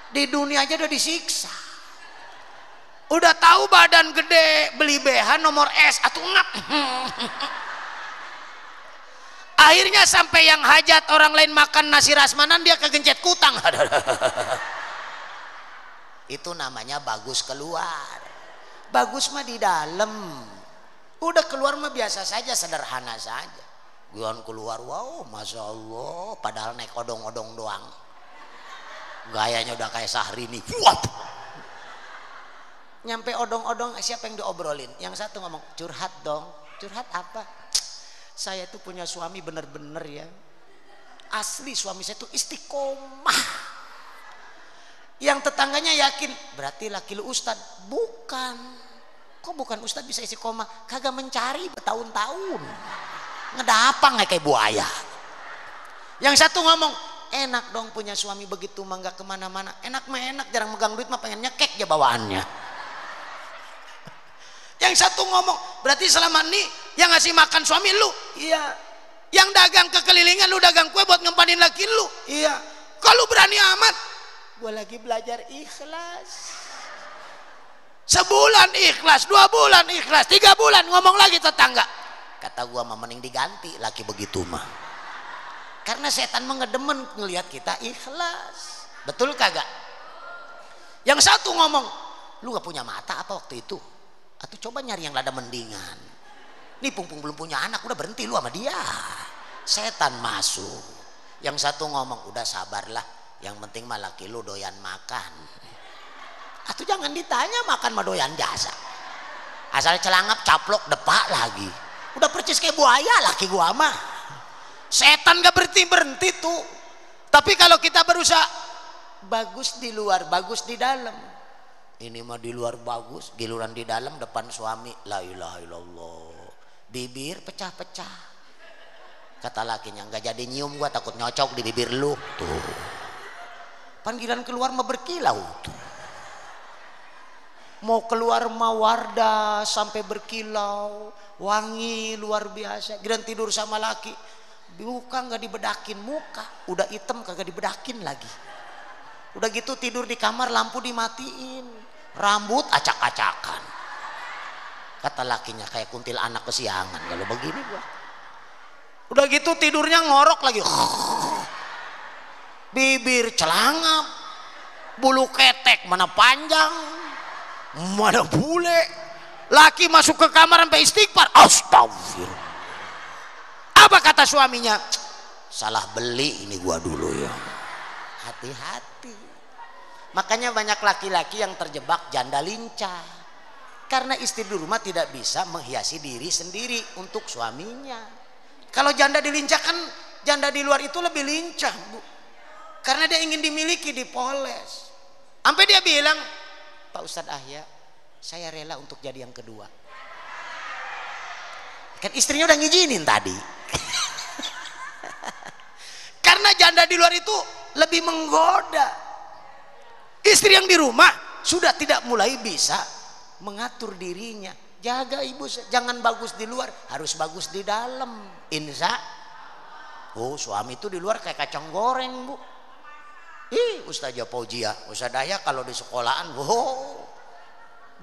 Di dunia aja udah disiksa. Udah tahu badan gede beli BH nomor S atuh ngap. Akhirnya sampai yang hajat orang lain makan nasi rasmanan dia kegencet kutang. Itu namanya bagus keluar. Bagus mah di dalam. Udah keluar mah biasa saja, sederhana saja. Guyon keluar, wow, masya Allah, padahal naik odong-odong doang. Gayanya udah kayak Syahrini. Nyampe odong-odong, siapa yang diobrolin? Yang satu ngomong, curhat dong. Curhat apa? Saya tuh punya suami bener-bener ya. Asli suami saya tuh istiqomah. Yang tetangganya yakin, berarti laki lu ustad. Bukan. Kok bukan ustad bisa istiqomah? Kagak mencari bertahun-tahun. Ngedapang kayak buaya. Yang satu ngomong, enak dong punya suami begitu mah nggak kemana-mana. Enak mah enak, jarang megang duit mah pengen nyekek aja bawaannya. Yang satu ngomong, berarti selama ini yang ngasih makan suami lu? Iya. Yang dagang kekelilingan lu dagang kue buat ngempanin laki lu? Iya. Kalau berani amat, gue lagi belajar ikhlas. Sebulan ikhlas, 2 bulan ikhlas, 3 bulan ngomong lagi tetangga. Kata gue mah mending diganti laki begitu mah. Karena setan mengedemen ngelihat kita ikhlas. Betul kagak? Yang satu ngomong, lu gak punya mata apa waktu itu? Atau coba nyari yang lada mendingan. Nih Pungpung belum punya anak, udah berhenti lu sama dia. Setan masuk. Yang satu ngomong, udah sabarlah, yang penting mah laki lu doyan makan. Atau jangan ditanya, makan mah doyan jasa. Asal celangap caplok depak lagi. Udah percis kayak buaya laki gua mah. Setan gak berhenti tuh. Tapi kalau kita berusaha bagus di luar, bagus di dalam. Ini mah di luar bagus, giluran di dalam depan suami, la ilaha illallah. Bibir pecah-pecah. Kata lakinya, nggak jadi nyium gua, takut nyocok di bibir lu. Tuh. Panggilan keluar mah berkilau tuh. Mau keluar mah Wardah sampai berkilau, wangi luar biasa. Giliran tidur sama laki, muka nggak dibedakin, muka udah hitam kagak dibedakin lagi. Udah gitu tidur di kamar lampu dimatiin, rambut acak-acakan. Kata lakinya kayak kuntil anak kesiangan kalau begini gua. Udah gitu tidurnya ngorok lagi. Bibir celangap, bulu ketek mana panjang, mana bule. Laki masuk ke kamar sampai istighfar. Astagfirullah. Apa kata suaminya? Salah beli ini gua dulu ya. Hati-hati. Makanya banyak laki-laki yang terjebak janda lincah. Karena istri di rumah tidak bisa menghiasi diri sendiri untuk suaminya. Kalau janda dilincahkan, janda di luar itu lebih lincah, Bu. Karena dia ingin dimiliki, dipoles. Sampai dia bilang, Pak Ustadz Ahya, saya rela untuk jadi yang kedua. Kan istrinya udah ngizinin tadi. Karena janda di luar itu lebih menggoda. Istri yang di rumah sudah tidak mulai bisa mengatur dirinya. Jaga ibu, jangan bagus di luar, harus bagus di dalam. Insya. Oh, suami itu di luar kayak kacang goreng, Bu. Ustazah Fauzia, Ustaz Ahya kalau di sekolahan,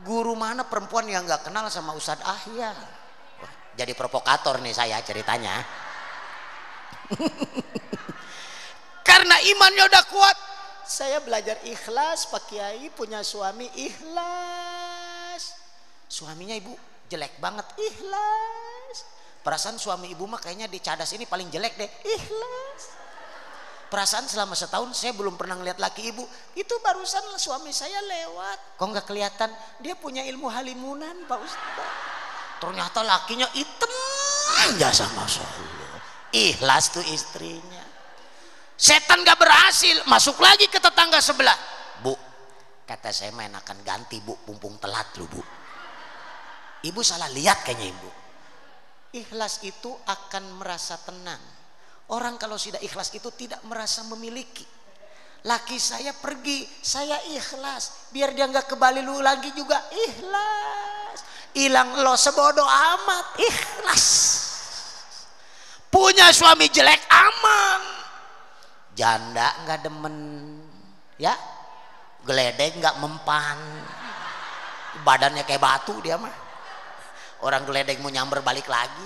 guru mana perempuan yang nggak kenal sama Ustaz Ahya? Jadi provokator nih saya ceritanya. Karena imannya udah kuat, saya belajar ikhlas. Pak Kiai punya suami ikhlas, suaminya ibu jelek banget, ikhlas. Perasaan suami ibu mah kayaknya di Cadas ini paling jelek deh, ikhlas. Perasaan selama setahun saya belum pernah ngeliat laki ibu. Itu barusan suami saya lewat, kok nggak kelihatan dia punya ilmu halimunan Pak Ustaz. Ternyata lakinya hitam aja sama Allah. Ikhlas tuh istrinya. Setan gak berhasil, masuk lagi ke tetangga sebelah. Bu, kata saya main akan ganti bu, pumpung telat lu bu. Ibu salah lihat kayaknya ibu. Ikhlas itu akan merasa tenang. Orang kalau sudah ikhlas itu tidak merasa memiliki. Laki saya pergi, saya ikhlas. Biar dia gak kembali lu lagi juga ikhlas. Hilang lo sebodoh amat, ikhlas. Punya suami jelek aman. Janda nggak demen, ya, geledek nggak mempan, badannya kayak batu dia mah. Orang geledek mau nyamber balik lagi,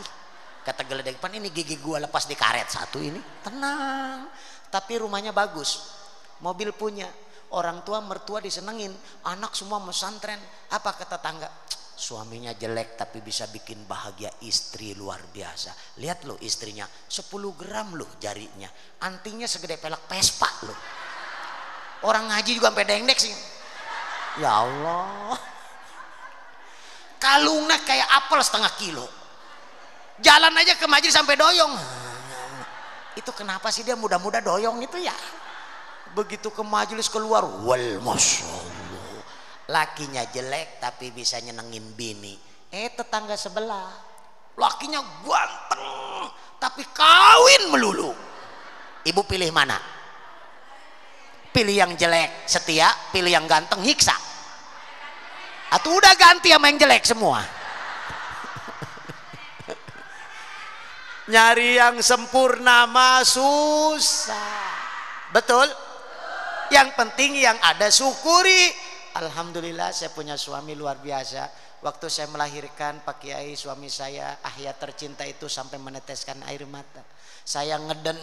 kata geledek pan ini gigi gua lepas di karet satu ini, tenang. Tapi rumahnya bagus, mobil punya, orang tua mertua disenengin, anak semua pesantren. Apa kata tangga? Suaminya jelek tapi bisa bikin bahagia istri luar biasa. Lihat loh istrinya 10 gram loh jarinya, antingnya segede pelek Vespa loh. Orang ngaji juga sampai dengdek sih. Ya Allah, kalungnya kayak apel setengah kilo. Jalan aja ke majelis sampai doyong. Itu kenapa sih dia muda-muda doyong itu ya? Begitu ke majelis keluar, wal masya Allah. Lakinya jelek tapi bisa nyenengin bini. Tetangga sebelah, lakinya ganteng tapi kawin melulu. Ibu pilih mana? Pilih yang jelek setia, pilih yang ganteng nyiksa. Atau udah ganti sama yang jelek semua? Nyari yang sempurna mah susah. Betul? Yang penting yang ada syukuri. Alhamdulillah saya punya suami luar biasa. Waktu saya melahirkan Pak Kiai, suami saya Ahya tercinta itu sampai meneteskan air mata. Saya ngeden,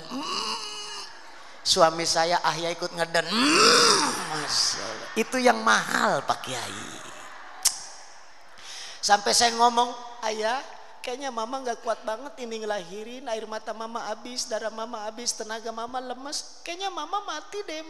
suami saya Ahya ikut ngeden, Masya Allah. Itu yang mahal Pak Kiai. Sampai saya ngomong, Ayah kayaknya mama gak kuat banget ini ngelahirin, air mata mama habis, darah mama habis, tenaga mama lemes, kayaknya mama mati deh.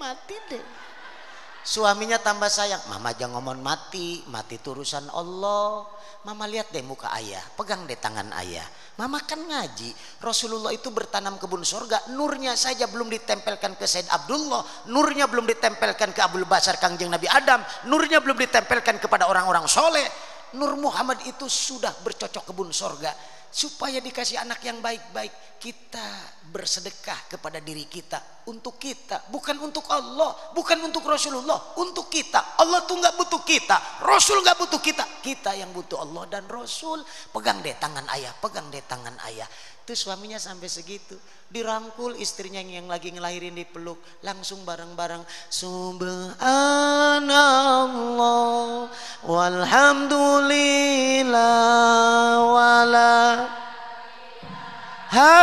Suaminya tambah sayang, mama jangan ngomong mati itu urusan Allah. Mama lihat deh muka ayah, pegang deh tangan ayah. Mama kan ngaji, Rasulullah itu bertanam kebun surga, nurnya saja belum ditempelkan ke Said Abdullah, nurnya belum ditempelkan ke Abdul Basar Kangjeng Nabi Adam, nurnya belum ditempelkan kepada orang-orang soleh. Nur Muhammad itu sudah bercocok kebun surga. Supaya dikasih anak yang baik-baik, kita bersedekah kepada diri kita, untuk kita, bukan untuk Allah, bukan untuk Rasulullah, untuk kita. Allah tuh nggak butuh kita, Rasul nggak butuh kita, kita yang butuh Allah dan Rasul. Pegang deh tangan ayah, pegang deh tangan ayah. Itu suaminya sampai segitu, dirangkul istrinya yang lagi ngelahirin, dipeluk, langsung bareng-bareng. Subhanallah walhamdulillah wala ha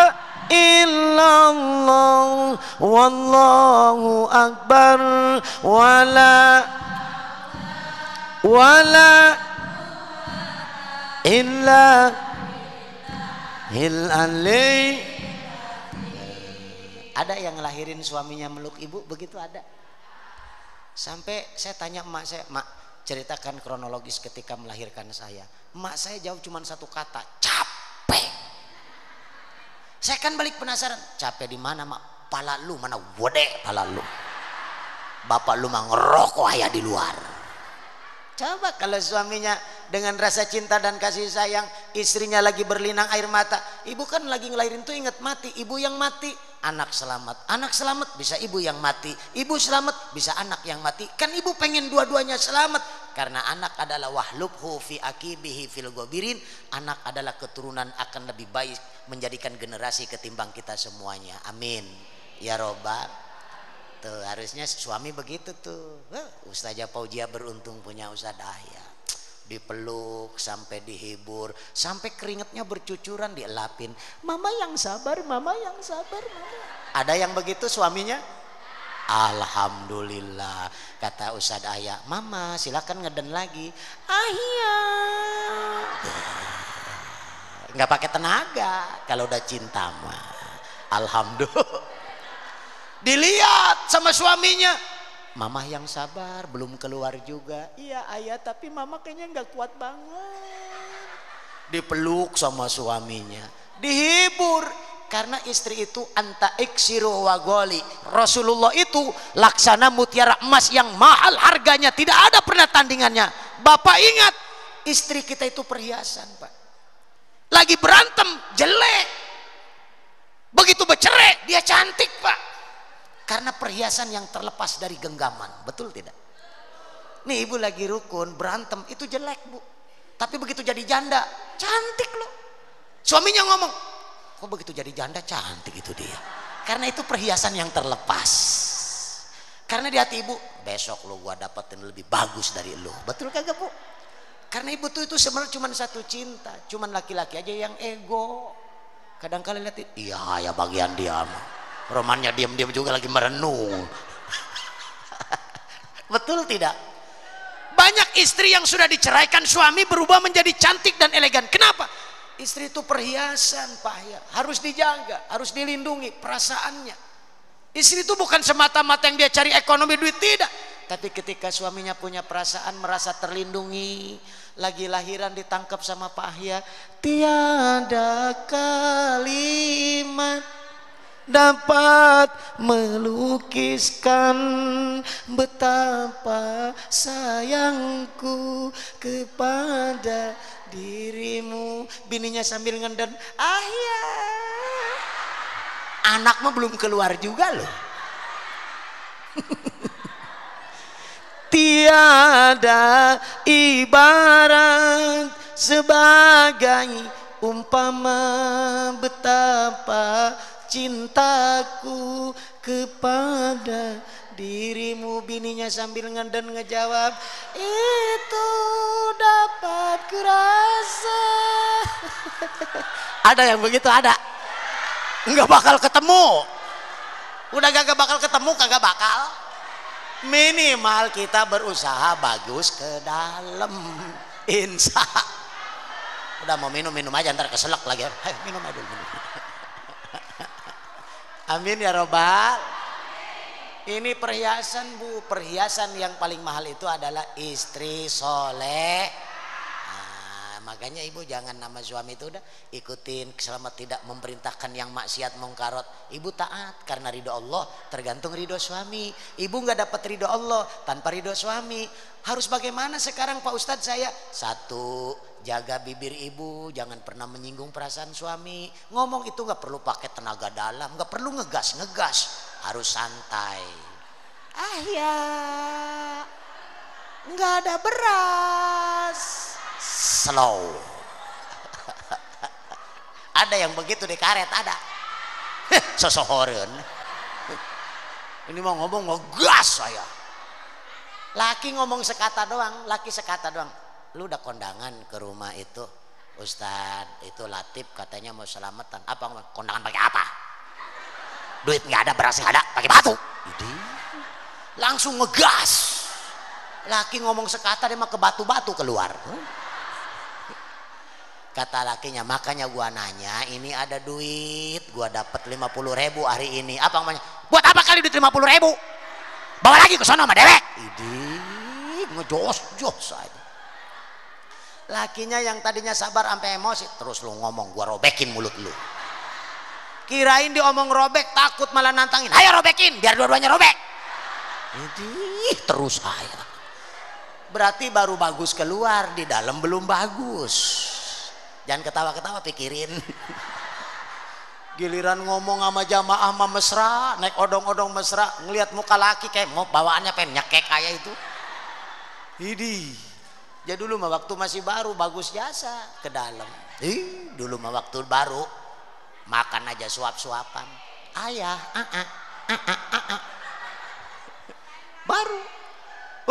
illallah wallahu akbar wala illa hilali. Ada yang ngelahirin suaminya meluk ibu begitu, ada. Sampai saya tanya emak saya, mak ceritakan kronologis ketika melahirkan saya. Emak saya jawab cuma satu kata, capek. Saya kan balik penasaran, capek di mana mak? Pala lu mana gede pala lu? Bapak lu mah ngerokok ayah di luar. Coba kalau suaminya dengan rasa cinta dan kasih sayang, istrinya lagi berlinang air mata, ibu kan lagi ngelahirin tuh ingat mati, ibu yang mati, anak selamat bisa ibu yang mati, ibu selamat bisa anak yang mati. Kan ibu pengen dua-duanya selamat, karena anak adalah wahlubhu fi akibihi fil gobirin. Anak adalah keturunan akan lebih baik menjadikan generasi ketimbang kita semuanya. Amin ya robbal. Tuh harusnya suami begitu tuh. Ustazah Fauzia beruntung punya Ustaz Ahya. dipeluk sampai dihibur, sampai keringetnya bercucuran dielapin. Mama yang sabar, mama yang sabar, mama. Ada yang begitu suaminya? Alhamdulillah. Kata Ustadz Ayah, mama silakan ngeden lagi. Iya. Nggak pakai tenaga kalau udah cinta mah. Alhamdulillah. Dilihat sama suaminya, mama yang sabar, belum keluar juga. Iya ayah, tapi mama kayaknya nggak kuat banget. Dipeluk sama suaminya, dihibur. Karena istri itu anta iksiru wagoli. Rasulullah itu laksana mutiara emas yang mahal harganya, tidak ada pernah tandingannya. Bapak ingat, istri kita itu perhiasan pak. Lagi berantem jelek, begitu bercerai dia cantik pak. Karena perhiasan yang terlepas dari genggaman, betul tidak? Nih ibu lagi rukun berantem itu jelek bu, tapi begitu jadi janda cantik loh. Suaminya ngomong, kok begitu jadi janda cantik itu dia? Karena itu perhiasan yang terlepas. Karena di hati ibu, besok lo gua dapetin lebih bagus dari lo, betul kagak bu? Karena ibu tuh itu sebenarnya cuma satu cinta, cuma laki-laki aja yang ego. Kadang kali lihat, iya ya bagian dia mah. Romannya diam-diam juga lagi merenung. Betul tidak? Banyak istri yang sudah diceraikan suami berubah menjadi cantik dan elegan. Kenapa? Istri itu perhiasan pak ya, harus dijaga, harus dilindungi perasaannya. Istri itu bukan semata-mata yang dia cari ekonomi duit, tidak. Tapi ketika suaminya punya perasaan, merasa terlindungi, lagi lahiran ditangkap sama Pak Ahya, tiada kalimat dapat melukiskan betapa sayangku kepada dirimu. Bininya sambil ngenden, Ahya. Anak mah belum keluar juga loh. Tiada ibarat sebagai umpama betapa cintaku kepada dirimu. Bininya sambil ngeden ngejawab, itu dapat kurasa. Ada yang begitu? Ada? Enggak bakal ketemu. Udah gak bakal ketemu, kagak bakal. Minimal kita berusaha bagus ke dalam. Insya. Udah mau minum aja, ntar keselak lagi. Ayo minum aja dulu. Amin ya robbal. Ini perhiasan bu, perhiasan yang paling mahal itu adalah istri soleh. Nah, makanya ibu jangan nama suami itu udah ikutin selama tidak memerintahkan yang maksiat mungkarot. Ibu taat karena ridho Allah, tergantung ridho suami. Ibu nggak dapat ridho Allah tanpa ridho suami. Harus bagaimana sekarang Pak Ustadz saya? Satu, jaga bibir ibu, jangan pernah menyinggung perasaan suami. Ngomong itu nggak perlu pakai tenaga dalam, nggak perlu ngegas, harus santai. Ah ya, nggak ada beras, slow. Ada yang begitu di karet, ada. Sosohoreun. Ini mau ngomong ngegas saya. Laki ngomong sekata doang, laki sekata doang. Lu udah kondangan ke rumah itu, Ustadz itu Latif katanya mau selamatan. Apa kondangan pakai apa? Duit nggak ada, beras nggak ada, pakai batu. Jadi langsung ngegas. Laki ngomong sekata dia mah ke batu-batu keluar. Kata lakinya, makanya gua nanya, ini ada duit, gua dapat 50.000 hari ini. Apa namanya? Buat apa kali duit 50.000? Bawa lagi ke sono sama dewek. Idi ngejos-jos aja. Lakinya yang tadinya sabar sampai emosi, terus lu ngomong gua robekin mulut lu. Kirain diomong robek, takut malah nantangin. Ayo robekin, biar dua-duanya robek. Idi terus saya. Berarti baru bagus keluar, di dalam belum bagus. Jangan ketawa-ketawa, pikirin. Giliran ngomong sama jamaah mah mesra, naik odong-odong mesra, ngelihat muka laki kayak mau bawaannya pengen nyekek kayak itu. Idi. Ya dulu mah waktu masih baru bagus jasa ke dalam. Dulu mah waktu baru makan aja suap-suapan. Ayah, baru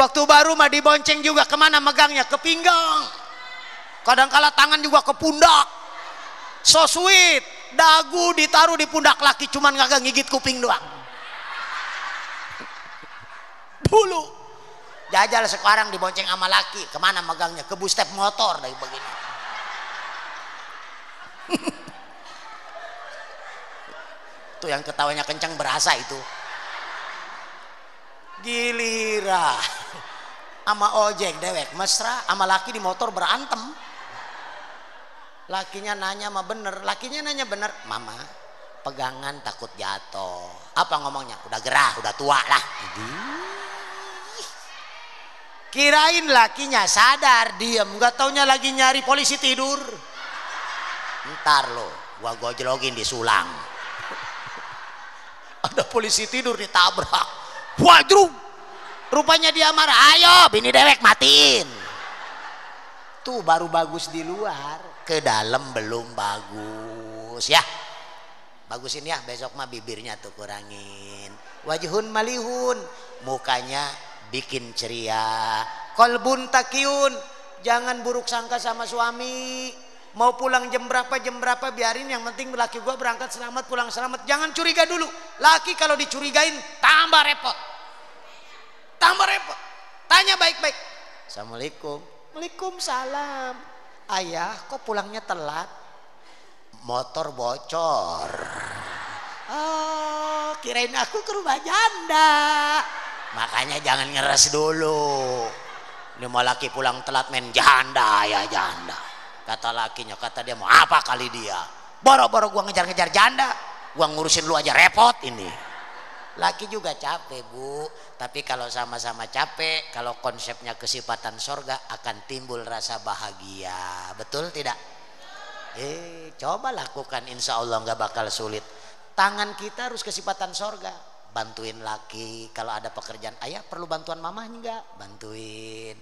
Waktu baru mah dibonceng juga, kemana megangnya? Ke pinggang. Kadang-kala tangan juga ke pundak. So sweet. Dagu ditaruh di pundak laki, cuman kagak ngigit kuping doang. Dulu jajal, sekarang dibonceng sama laki, kemana megangnya? Ke bus step motor dari begini. Tuh yang ketawanya kencang berasa itu. Gilira sama ojek dewek mesra, sama laki di motor berantem. Lakinya nanya mah bener, lakinya nanya bener, mama pegangan takut jatuh. Apa ngomongnya? Udah gerah, udah tua lah. Kirain lakinya sadar, diem, nggak taunya lagi nyari polisi tidur. Ntar lo gua gojlogin di sulang. Ada polisi tidur ditabrak. Waduh, rupanya dia marah. Ayo bini dewek matiin. Tuh baru bagus di luar, ke dalam belum bagus ya. Bagusin ya, besok mah bibirnya tuh kurangin. Wajhun malihun, mukanya bikin ceria. Kolbun takiun, jangan buruk sangka sama suami. Mau pulang jam berapa biarin, yang penting laki gua berangkat selamat, pulang selamat. Jangan curiga dulu. Laki kalau dicurigain tambah repot. Tambah repot. Tanya baik-baik. Assalamualaikum. Waalaikumsalam. Ayah kok pulangnya telat? Motor bocor. Oh, kirain aku ke rumah janda. Makanya jangan ngeres dulu. Ini mau laki pulang telat main janda ya janda. Kata lakinya, kata dia mau apa kali dia? Boro-boro gua ngejar-ngejar janda, gua ngurusin lu aja repot ini. Laki juga capek bu, tapi kalau sama-sama capek, kalau konsepnya kesifatan sorga akan timbul rasa bahagia, betul tidak? Coba lakukan, insya Allah nggak bakal sulit. Tangan kita harus kesifatan sorga, bantuin laki. Kalau ada pekerjaan, ayah perlu bantuan mama enggak? Bantuin.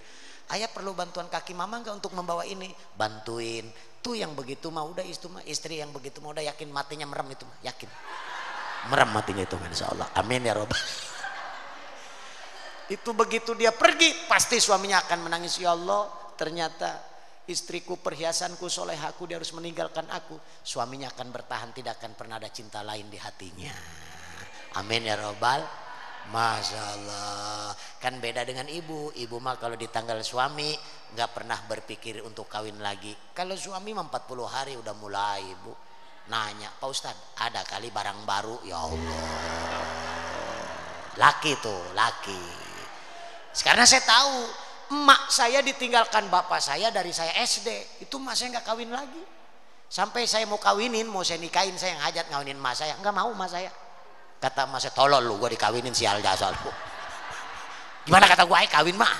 Ayah perlu bantuan kaki mama enggak untuk membawa ini? Bantuin. Tuh yang begitu mah udah istri yang begitu mah udah yakin matinya merem itu mah, yakin. Merem matinya itu insya Allah, amin ya robbal. Itu begitu dia pergi pasti suaminya akan menangis, ya Allah ternyata istriku perhiasanku solehaku, dia harus meninggalkan aku. Suaminya akan bertahan, tidak akan pernah ada cinta lain di hatinya, amin ya robbal. Masya Allah. Kan beda dengan ibu. Ibu mah kalau ditanggal suami nggak pernah berpikir untuk kawin lagi. Kalau suami mah 40 hari udah mulai ibu nanya, Pak Ustadz ada kali barang baru? Ya Allah, laki tuh laki. Sekarang saya tahu emak saya ditinggalkan bapak saya dari saya SD, itu emak saya nggak kawin lagi. Sampai saya mau kawinin, mau saya nikahin, saya yang hajat ngawinin emak saya, nggak mau emak saya. Kata emak saya, tolol lu gue dikawinin sial jasal lu. Gimana kata gue, kawin mah?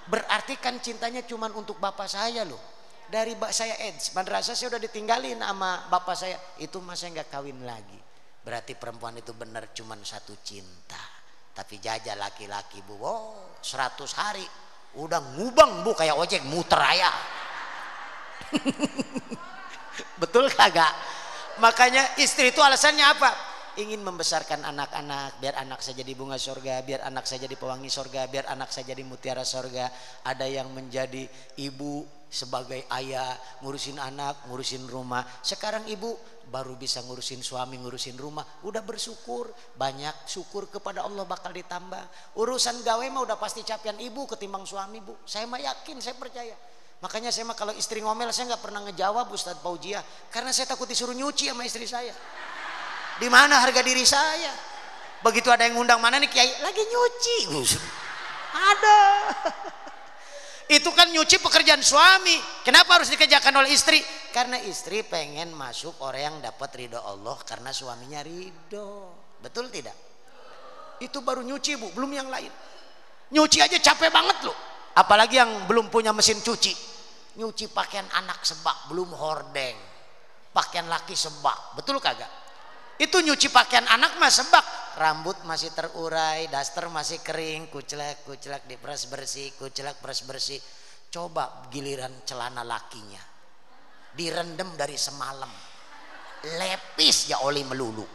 Berarti kan cintanya cuman untuk bapak saya loh. Dari saya madrasah saya udah ditinggalin sama bapak saya, itu mas saya nggak kawin lagi. Berarti perempuan itu benar cuman satu cinta. Tapi jajal laki-laki bu, 100 hari udah ngubang bu kayak ojek muter aja. Betul kagak? Makanya istri itu alasannya apa? Ingin membesarkan anak-anak, biar anak saya jadi bunga sorga, biar anak saya jadi pewangi sorga, biar anak saya jadi mutiara sorga. Ada yang menjadi ibu sebagai ayah, ngurusin anak, ngurusin rumah. Sekarang ibu baru bisa ngurusin suami, ngurusin rumah. Udah bersyukur, banyak syukur kepada Allah bakal ditambah. Urusan gawe mah udah pasti capian ibu ketimbang suami bu. Saya mah yakin, saya percaya. Makanya saya mah kalau istri ngomel saya nggak pernah ngejawab Ustadz Paujiah, karena saya takut disuruh nyuci sama istri saya. Di mana harga diri saya? Begitu ada yang ngundang, mana nih kiai lagi nyuci, ada. Itu kan nyuci pekerjaan suami. Kenapa harus dikerjakan oleh istri? Karena istri pengen masuk orang yang dapat ridho Allah karena suaminya ridho. Betul tidak? Itu baru nyuci bu, belum yang lain. Nyuci aja capek banget loh. Apalagi yang belum punya mesin cuci. Nyuci pakaian anak sebak, belum hordeng. Pakaian laki sebak, betul kagak? Itu nyuci pakaian anak mah sebak, rambut masih terurai, daster masih kering, kucelak diperas bersih, kucelak peras bersih. Coba giliran celana lakinya direndam dari semalam, lepis ya oli melulu.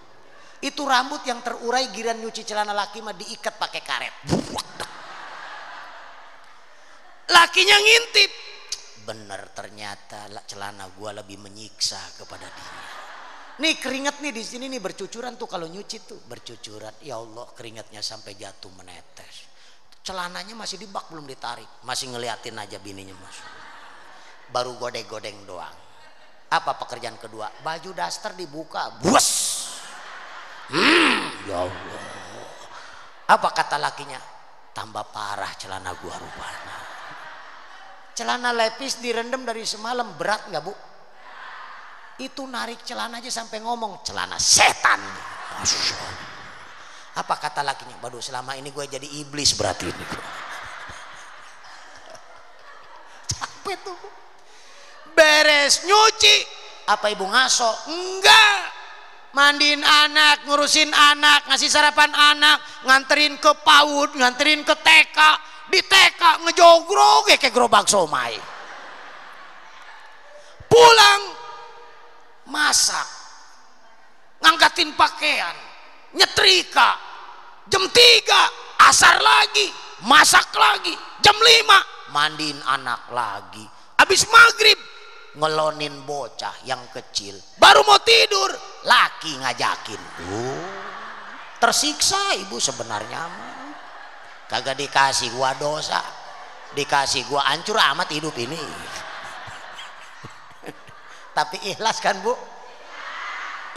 Itu rambut yang terurai giliran nyuci celana laki mah diikat pakai karet. Lakinya ngintip, bener ternyata celana gua lebih menyiksa kepada dia. Nih keringat nih di sini nih bercucuran tuh, kalau nyuci tuh bercucuran. Ya Allah, keringatnya sampai jatuh menetes. Celananya masih di bak, belum ditarik, masih ngeliatin aja bininya masuk. Baru godeng-godeng doang. Apa pekerjaan kedua? Baju daster dibuka, bus. Ya Allah. Apa kata lakinya? Tambah parah celana gua rupanya. Celana lepis direndam dari semalam, berat nggak bu? Itu narik celana aja sampai ngomong celana setan. Masya Allah. Apa kata lakinya? Waduh, selama ini gue jadi iblis berarti ini. Capek tuh bu. Beres nyuci, apa ibu ngaso? Enggak. Mandiin anak, ngurusin anak, ngasih sarapan anak, nganterin ke PAUD, nganterin ke TK. Di TK ngejogrog kayak gerobak somai. Pulang masak, ngangkatin pakaian, nyetrika. Jam 3 asar lagi, masak lagi. Jam 5 mandiin anak lagi. Habis maghrib ngelonin bocah yang kecil, baru mau tidur laki ngajakin. Tersiksa ibu sebenarnya, kagak dikasih gua dosa, dikasih gua hancur amat hidup ini. Tapi ikhlas kan bu?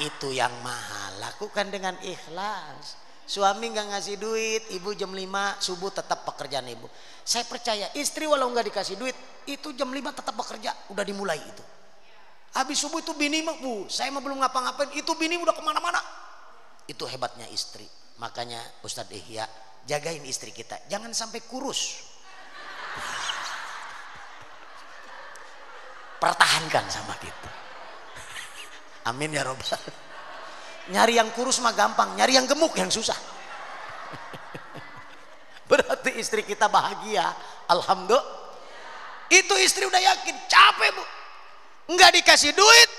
Itu yang mahal, lakukan dengan ikhlas. Suami nggak ngasih duit, ibu jam 5 subuh tetap pekerjaan ibu. Saya percaya istri walau nggak dikasih duit, itu jam 5 tetap bekerja, udah dimulai itu. Habis subuh itu bini mah, bu, saya mah belum ngapa-ngapain, itu bini udah kemana-mana. Itu hebatnya istri. Makanya Ustadz Ihya, jagain istri kita, jangan sampai kurus. Pertahankan sama kita. Amin ya robbal. Nyari yang kurus mah gampang, nyari yang gemuk yang susah. Berarti istri kita bahagia, alhamdulillah. Itu istri udah yakin, capek bu, nggak dikasih duit,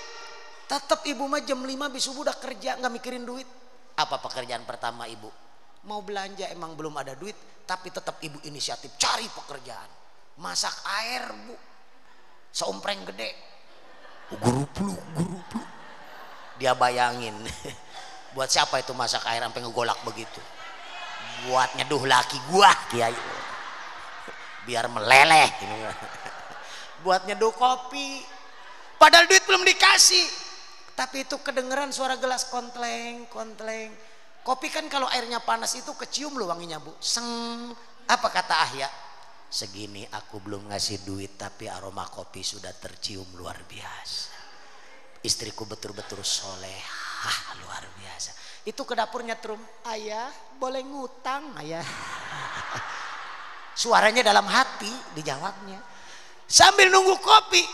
tetap ibu mah jam 5 habis subuh udah kerja, nggak mikirin duit. Apa pekerjaan pertama ibu? Mau belanja emang belum ada duit, tapi tetap ibu inisiatif cari pekerjaan. Masak air bu, seompreng gede, guru-guru. Dia bayangin, buat siapa itu masak air sampai ngegolak begitu? Buat nyeduh laki gua, kiai, biar meleleh. Buat nyeduh kopi, padahal duit belum dikasih, tapi itu kedengeran suara gelas kontleng. Kopi kan kalau airnya panas itu kecium loh wanginya bu. Seng. Apa kata Ahya? Segini aku belum ngasih duit, tapi aroma kopi sudah tercium luar biasa. Istriku betul-betul solehah, luar biasa. Itu ke dapur nyetrum, ayah boleh ngutang ayah. Suaranya dalam hati, dijawabnya. Sambil nunggu kopi,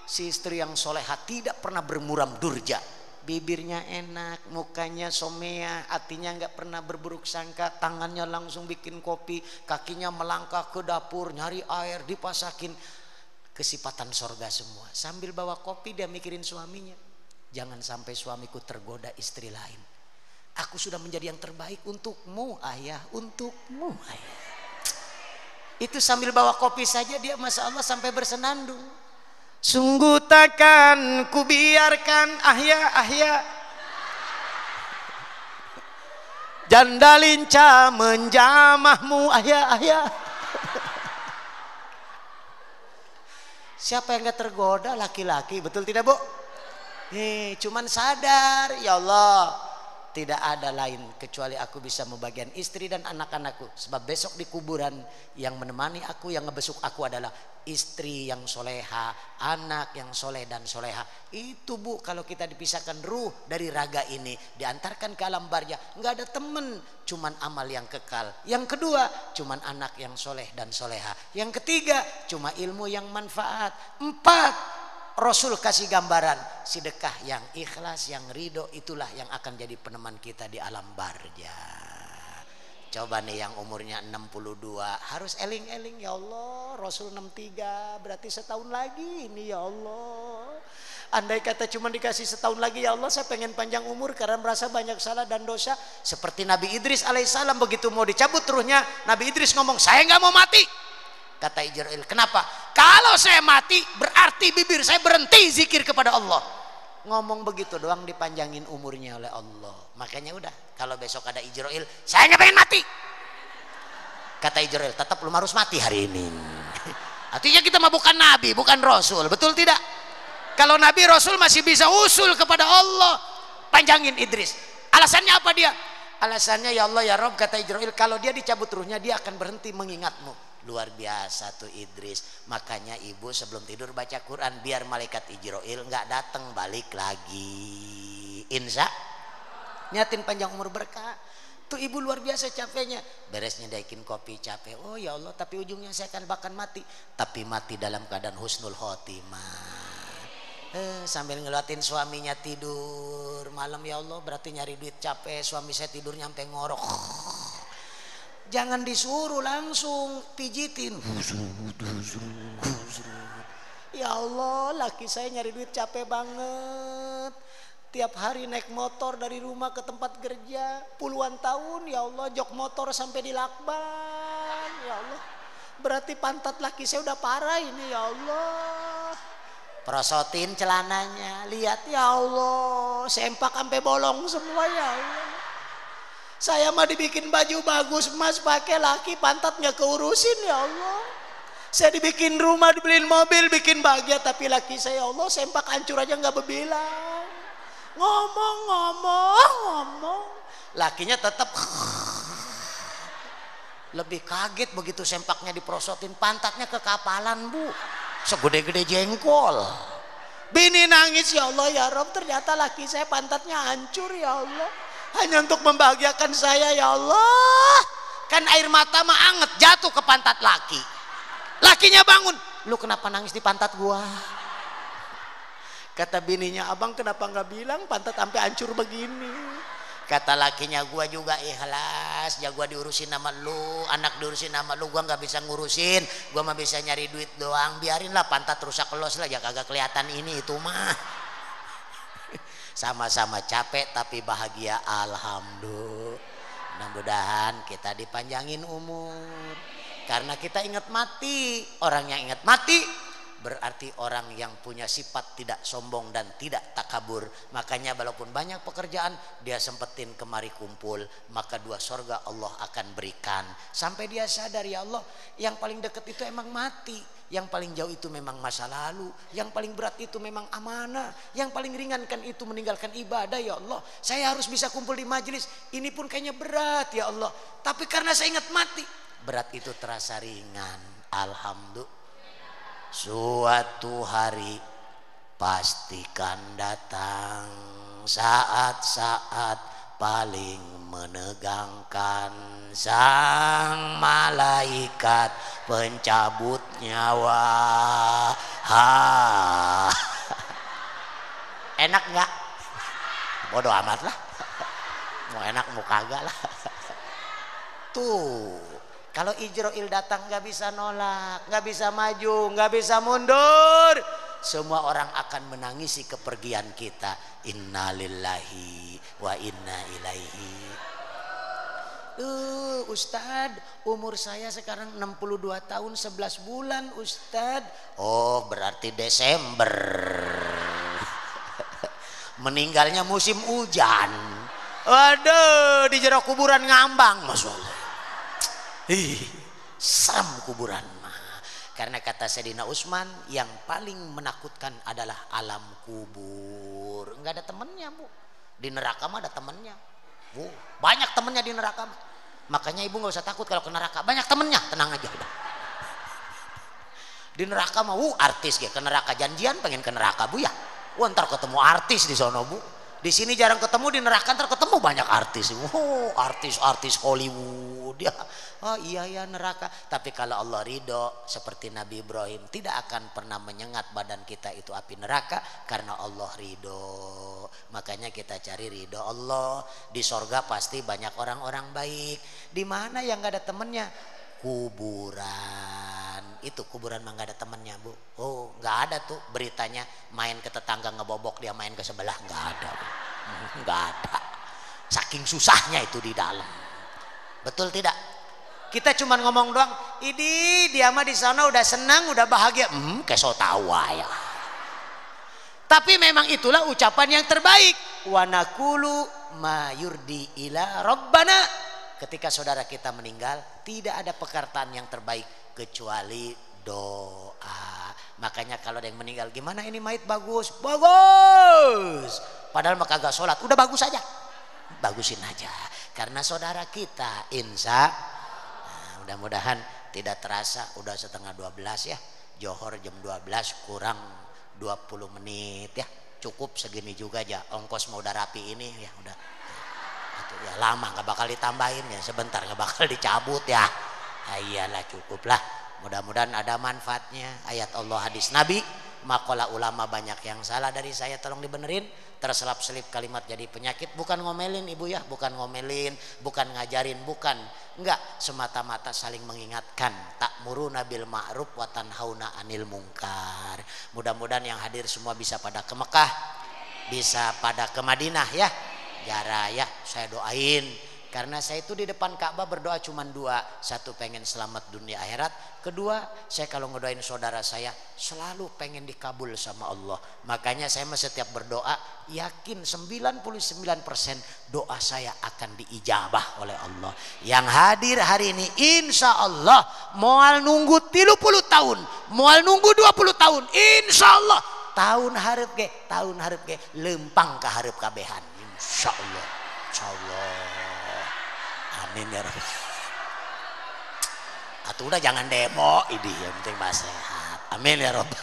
si istri yang solehah tidak pernah bermuram durja. Bibirnya enak, mukanya somea, hatinya nggak pernah berburuk sangka. Tangannya langsung bikin kopi, kakinya melangkah ke dapur nyari air, dipasakin. Kesifatan sorga semua. Sambil bawa kopi dia mikirin suaminya, jangan sampai suamiku tergoda istri lain. Aku sudah menjadi yang terbaik untukmu ayah, untukmu ayah. Itu sambil bawa kopi saja dia masya Allah sampai bersenandung. Sungguh takkan kubiarkan Ahya janda lincah menjamahmu Ahya. Siapa yang gak tergoda? Laki-laki, betul tidak bu? Cuman sadar, ya Allah, tidak ada lain kecuali aku bisa membagian istri dan anak-anakku. Sebab besok di kuburan yang menemani aku, yang ngebesuk aku adalah istri yang soleha, anak yang soleh dan soleha. Itu bu, kalau kita dipisahkan ruh dari raga ini, diantarkan ke alam barzah, nggak ada temen, cuman amal yang kekal. Yang kedua, cuman anak yang soleh dan soleha. Yang ketiga, cuma ilmu yang manfaat. 4, Rasul kasih gambaran sedekah yang ikhlas, yang ridho, itulah yang akan jadi peneman kita di alam barzah. Coba nih yang umurnya 62 harus eling-eling, ya Allah, Rasul 63 berarti setahun lagi ini, ya Allah. Andai kata cuma dikasih setahun lagi, ya Allah, saya pengen panjang umur karena merasa banyak salah dan dosa. Seperti Nabi Idris alaihissalam, begitu mau dicabut ruhnya, Nabi Idris ngomong, saya nggak mau mati. Kata Ijrail, kenapa? Kalau saya mati berarti bibir saya berhenti zikir kepada Allah. Ngomong begitu doang dipanjangin umurnya oleh Allah. Makanya udah, kalau besok ada Ijrail, saya nggak pengen mati. Kata Ijrail, tetap lu harus mati hari ini. Artinya kita mah bukan nabi, bukan rasul, betul tidak? Kalau nabi rasul masih bisa usul kepada Allah, panjangin Idris. Alasannya apa dia? Alasannya, ya Allah ya Rob, kata Ijrail, kalau dia dicabut ruhnya dia akan berhenti mengingatmu. Luar biasa tuh Idris. Makanya ibu sebelum tidur baca Quran biar malaikat Ijrail nggak datang balik lagi. Insya nyatin panjang umur berkah. Tuh ibu luar biasa capeknya. Beres nyedakin kopi capek. Oh ya Allah, tapi ujungnya saya akan bahkan mati. Tapi mati dalam keadaan husnul khotimah. Sambil ngeliatin suaminya tidur malam, ya Allah berarti nyari duit capek, suami saya tidur nyampe ngorok. Jangan disuruh, langsung pijitin. Ya Allah, laki saya nyari duit capek banget. Tiap hari naik motor dari rumah ke tempat kerja puluhan tahun, ya Allah, jok motor sampai di lakban. Ya Allah, berarti pantat laki saya udah parah ini, ya Allah. Prosotin celananya, lihat ya Allah, sempak sampai bolong semua, ya Allah. Saya mah dibikin baju bagus mas pakai, laki pantat nggak keurusin, ya Allah. Saya dibikin rumah, dibeliin mobil, bikin bahagia, tapi laki saya, ya Allah, sempak hancur aja nggak berbilang. Ngomong, lakinya tetap lebih kaget begitu sempaknya diprosotin, pantatnya kekapalan bu. Segede-gede jengkol. Bini nangis, ya Allah ya Rob, ternyata laki saya pantatnya hancur, ya Allah. Hanya untuk membahagiakan saya, ya Allah. Kan air mata mah anget jatuh ke pantat laki. Lakinya bangun, lu kenapa nangis di pantat gua? Kata bininya, abang kenapa nggak bilang pantat sampai hancur begini? Kata lakinya, gua juga ikhlas, ya gua diurusin nama lu, anak diurusin nama lu, gua nggak bisa ngurusin, gua mah bisa nyari duit doang, biarinlah pantat rusak los lah, ya kagak kelihatan ini itu mah. Sama-sama capek tapi bahagia, alhamdulillah. Mudah-mudahan kita dipanjangin umur, karena kita ingat mati. Orang yang ingat mati berarti orang yang punya sifat tidak sombong dan tidak takabur. Makanya walaupun banyak pekerjaan dia sempetin kemari kumpul, maka dua sorga Allah akan berikan. Sampai dia sadar, ya Allah, yang paling dekat itu emang mati, yang paling jauh itu memang masa lalu, yang paling berat itu memang amanah, yang paling ringankan itu meninggalkan ibadah. Ya Allah, saya harus bisa kumpul di majelis ini pun kayaknya berat, ya Allah, tapi karena saya ingat mati, berat itu terasa ringan. Alhamdulillah. Suatu hari pastikan datang saat-saat paling menegangkan, sang malaikat pencabut nyawa. Enak nggak? Bodoh amat lah. Mau enak mau kagak lah. Tuh, kalau Ijrail datang nggak bisa nolak, nggak bisa maju, nggak bisa mundur. Semua orang akan menangisi kepergian kita. Innalillahi wa inna ilaihi. Ustadz, umur saya sekarang 62 tahun 11 bulan Ustadz. Oh, berarti Desember. Meninggalnya musim hujan. Waduh, di jero kuburan ngambang, Masya Allah. Serem kuburan mah. Karena kata Sayyidina Utsman, yang paling menakutkan adalah alam kubur. Enggak ada temennya bu. Di neraka mah ada temennya bu. Banyak temennya di neraka mah. Makanya ibu nggak usah takut kalau ke neraka. Banyak temennya, tenang aja udah. Di neraka mah artis ya, ke neraka janjian pengen ke neraka bu ya. Ntar ketemu artis di sono bu. Di sini jarang ketemu, di neraka ntar ketemu banyak artis. Artis Hollywood ya. Oh iya ya neraka. Tapi kalau Allah ridho seperti Nabi Ibrahim, tidak akan pernah menyengat badan kita itu api neraka, karena Allah ridho. Makanya kita cari ridho Allah. Di sorga pasti banyak orang-orang baik. Di mana yang nggak ada temennya? Kuburan. Itu kuburan mah nggak ada temennya bu. Oh nggak ada tuh beritanya main ke tetangga ngebobok dia main ke sebelah, nggak ada bu. Nggak ada. Saking susahnya itu di dalam. Betul tidak? Kita cuma ngomong doang, ini dia mah di sana udah senang, udah bahagia. Keso tawa ya. Tapi memang itulah ucapan yang terbaik. Wa naqulu ma yurdi ila rabbana. Ketika saudara kita meninggal, tidak ada perkataan yang terbaik kecuali doa. Makanya kalau ada yang meninggal, gimana ini mayit bagus? Bagus. Padahal mah kagak sholat, udah bagus aja. Bagusin aja. Karena saudara kita, insya mudah-mudahan tidak terasa udah setengah 12 ya. Johor jam 12 kurang 20 menit ya. Cukup segini juga aja. Ongkos mau udah rapi ini ya udah. Itu ya lama nggak bakal ditambahin ya. Sebentar nggak bakal dicabut ya. Nah, iyalah cukup lah. Mudah-mudahan ada manfaatnya. Ayat Allah, hadis Nabi. Makola ulama banyak yang salah dari saya, tolong dibenerin. Terselap-selip kalimat jadi penyakit. Bukan ngomelin ibu ya, bukan ngomelin, bukan ngajarin, bukan. Enggak, semata-mata saling mengingatkan. Ta'muruna bil ma'ruf wa tanhauna 'anil munkar. Mudah-mudahan yang hadir semua bisa pada ke Mekah, bisa pada ke Madinah ya. Jara ya, saya doain. Karena saya itu di depan Ka'bah berdoa cuma dua. Satu, pengen selamat dunia akhirat. Kedua, saya kalau ngedoain saudara saya selalu pengen dikabul sama Allah. Makanya saya setiap berdoa yakin 99% doa saya akan diijabah oleh Allah. Yang hadir hari ini insya Allah moal nunggu 30 tahun, moal nunggu 20 tahun, insya Allah tahun hareup ge lempang ka hareup kabehan, insya Allah. Insya Allah. Amin ya Rabbi. Atuh udah jangan demo, ini yang penting mah sehat. Amin ya Rabbi.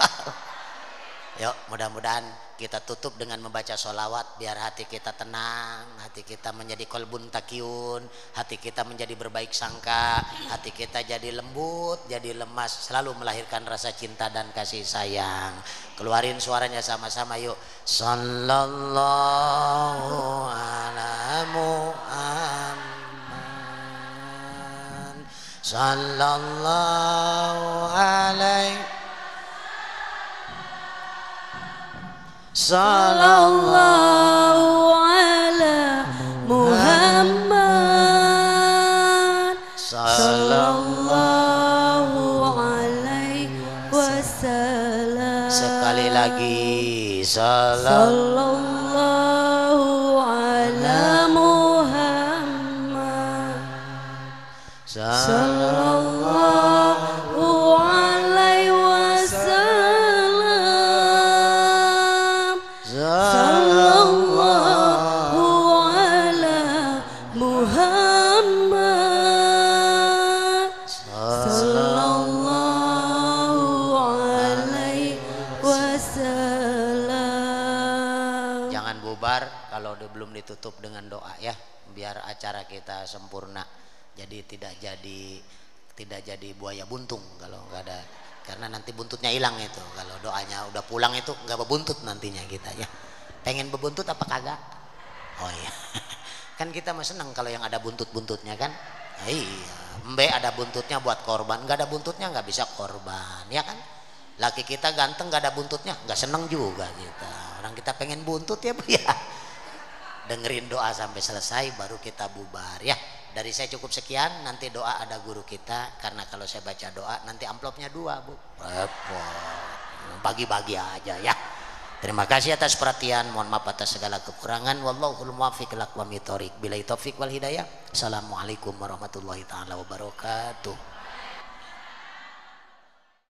Yuk mudah-mudahan kita tutup dengan membaca sholawat biar hati kita tenang, hati kita menjadi kolbun takiun, hati kita menjadi berbaik sangka, hati kita jadi lembut, jadi lemas, selalu melahirkan rasa cinta dan kasih sayang. Keluarin suaranya sama-sama yuk. Sallallahu ala Muhammad. Sallallahu alaihi Sallallahu ala Muhammad Sallallahu alaihi wasallam. Sekali lagi Sallallahu ala Muhammad Sallallahu alaihi wasallam. Sallallahu ala Muhammad Sallallahu alaihi wasallam. Jangan bubar kalau belum ditutup dengan doa ya, biar acara kita sempurna. Jadi tidak jadi buaya buntung kalau nggak ada, karena nanti buntutnya hilang itu. Kalau doanya udah pulang itu nggak berbuntut nantinya kita ya. Pengen berbuntut apa kagak? Oh iya. Kan kita mah seneng kalau yang ada buntut-buntutnya kan. Iya. Mbe ada buntutnya buat korban, nggak ada buntutnya nggak bisa korban ya kan. Laki kita ganteng nggak ada buntutnya nggak seneng juga kita. Orang kita pengen buntut ya Bu ya. Dengerin doa sampai selesai baru kita bubar ya. Dari saya cukup sekian, nanti doa ada guru kita, karena kalau saya baca doa nanti amplopnya 2 Bu. Repot. Bagi-bagi aja ya. Terima kasih atas perhatian, mohon maaf atas segala kekurangan. Wallahul muwaffiq ila aqwamit thoriq. Billahi taufik wal hidayah. Assalamualaikum warahmatullahi taala wabarakatuh.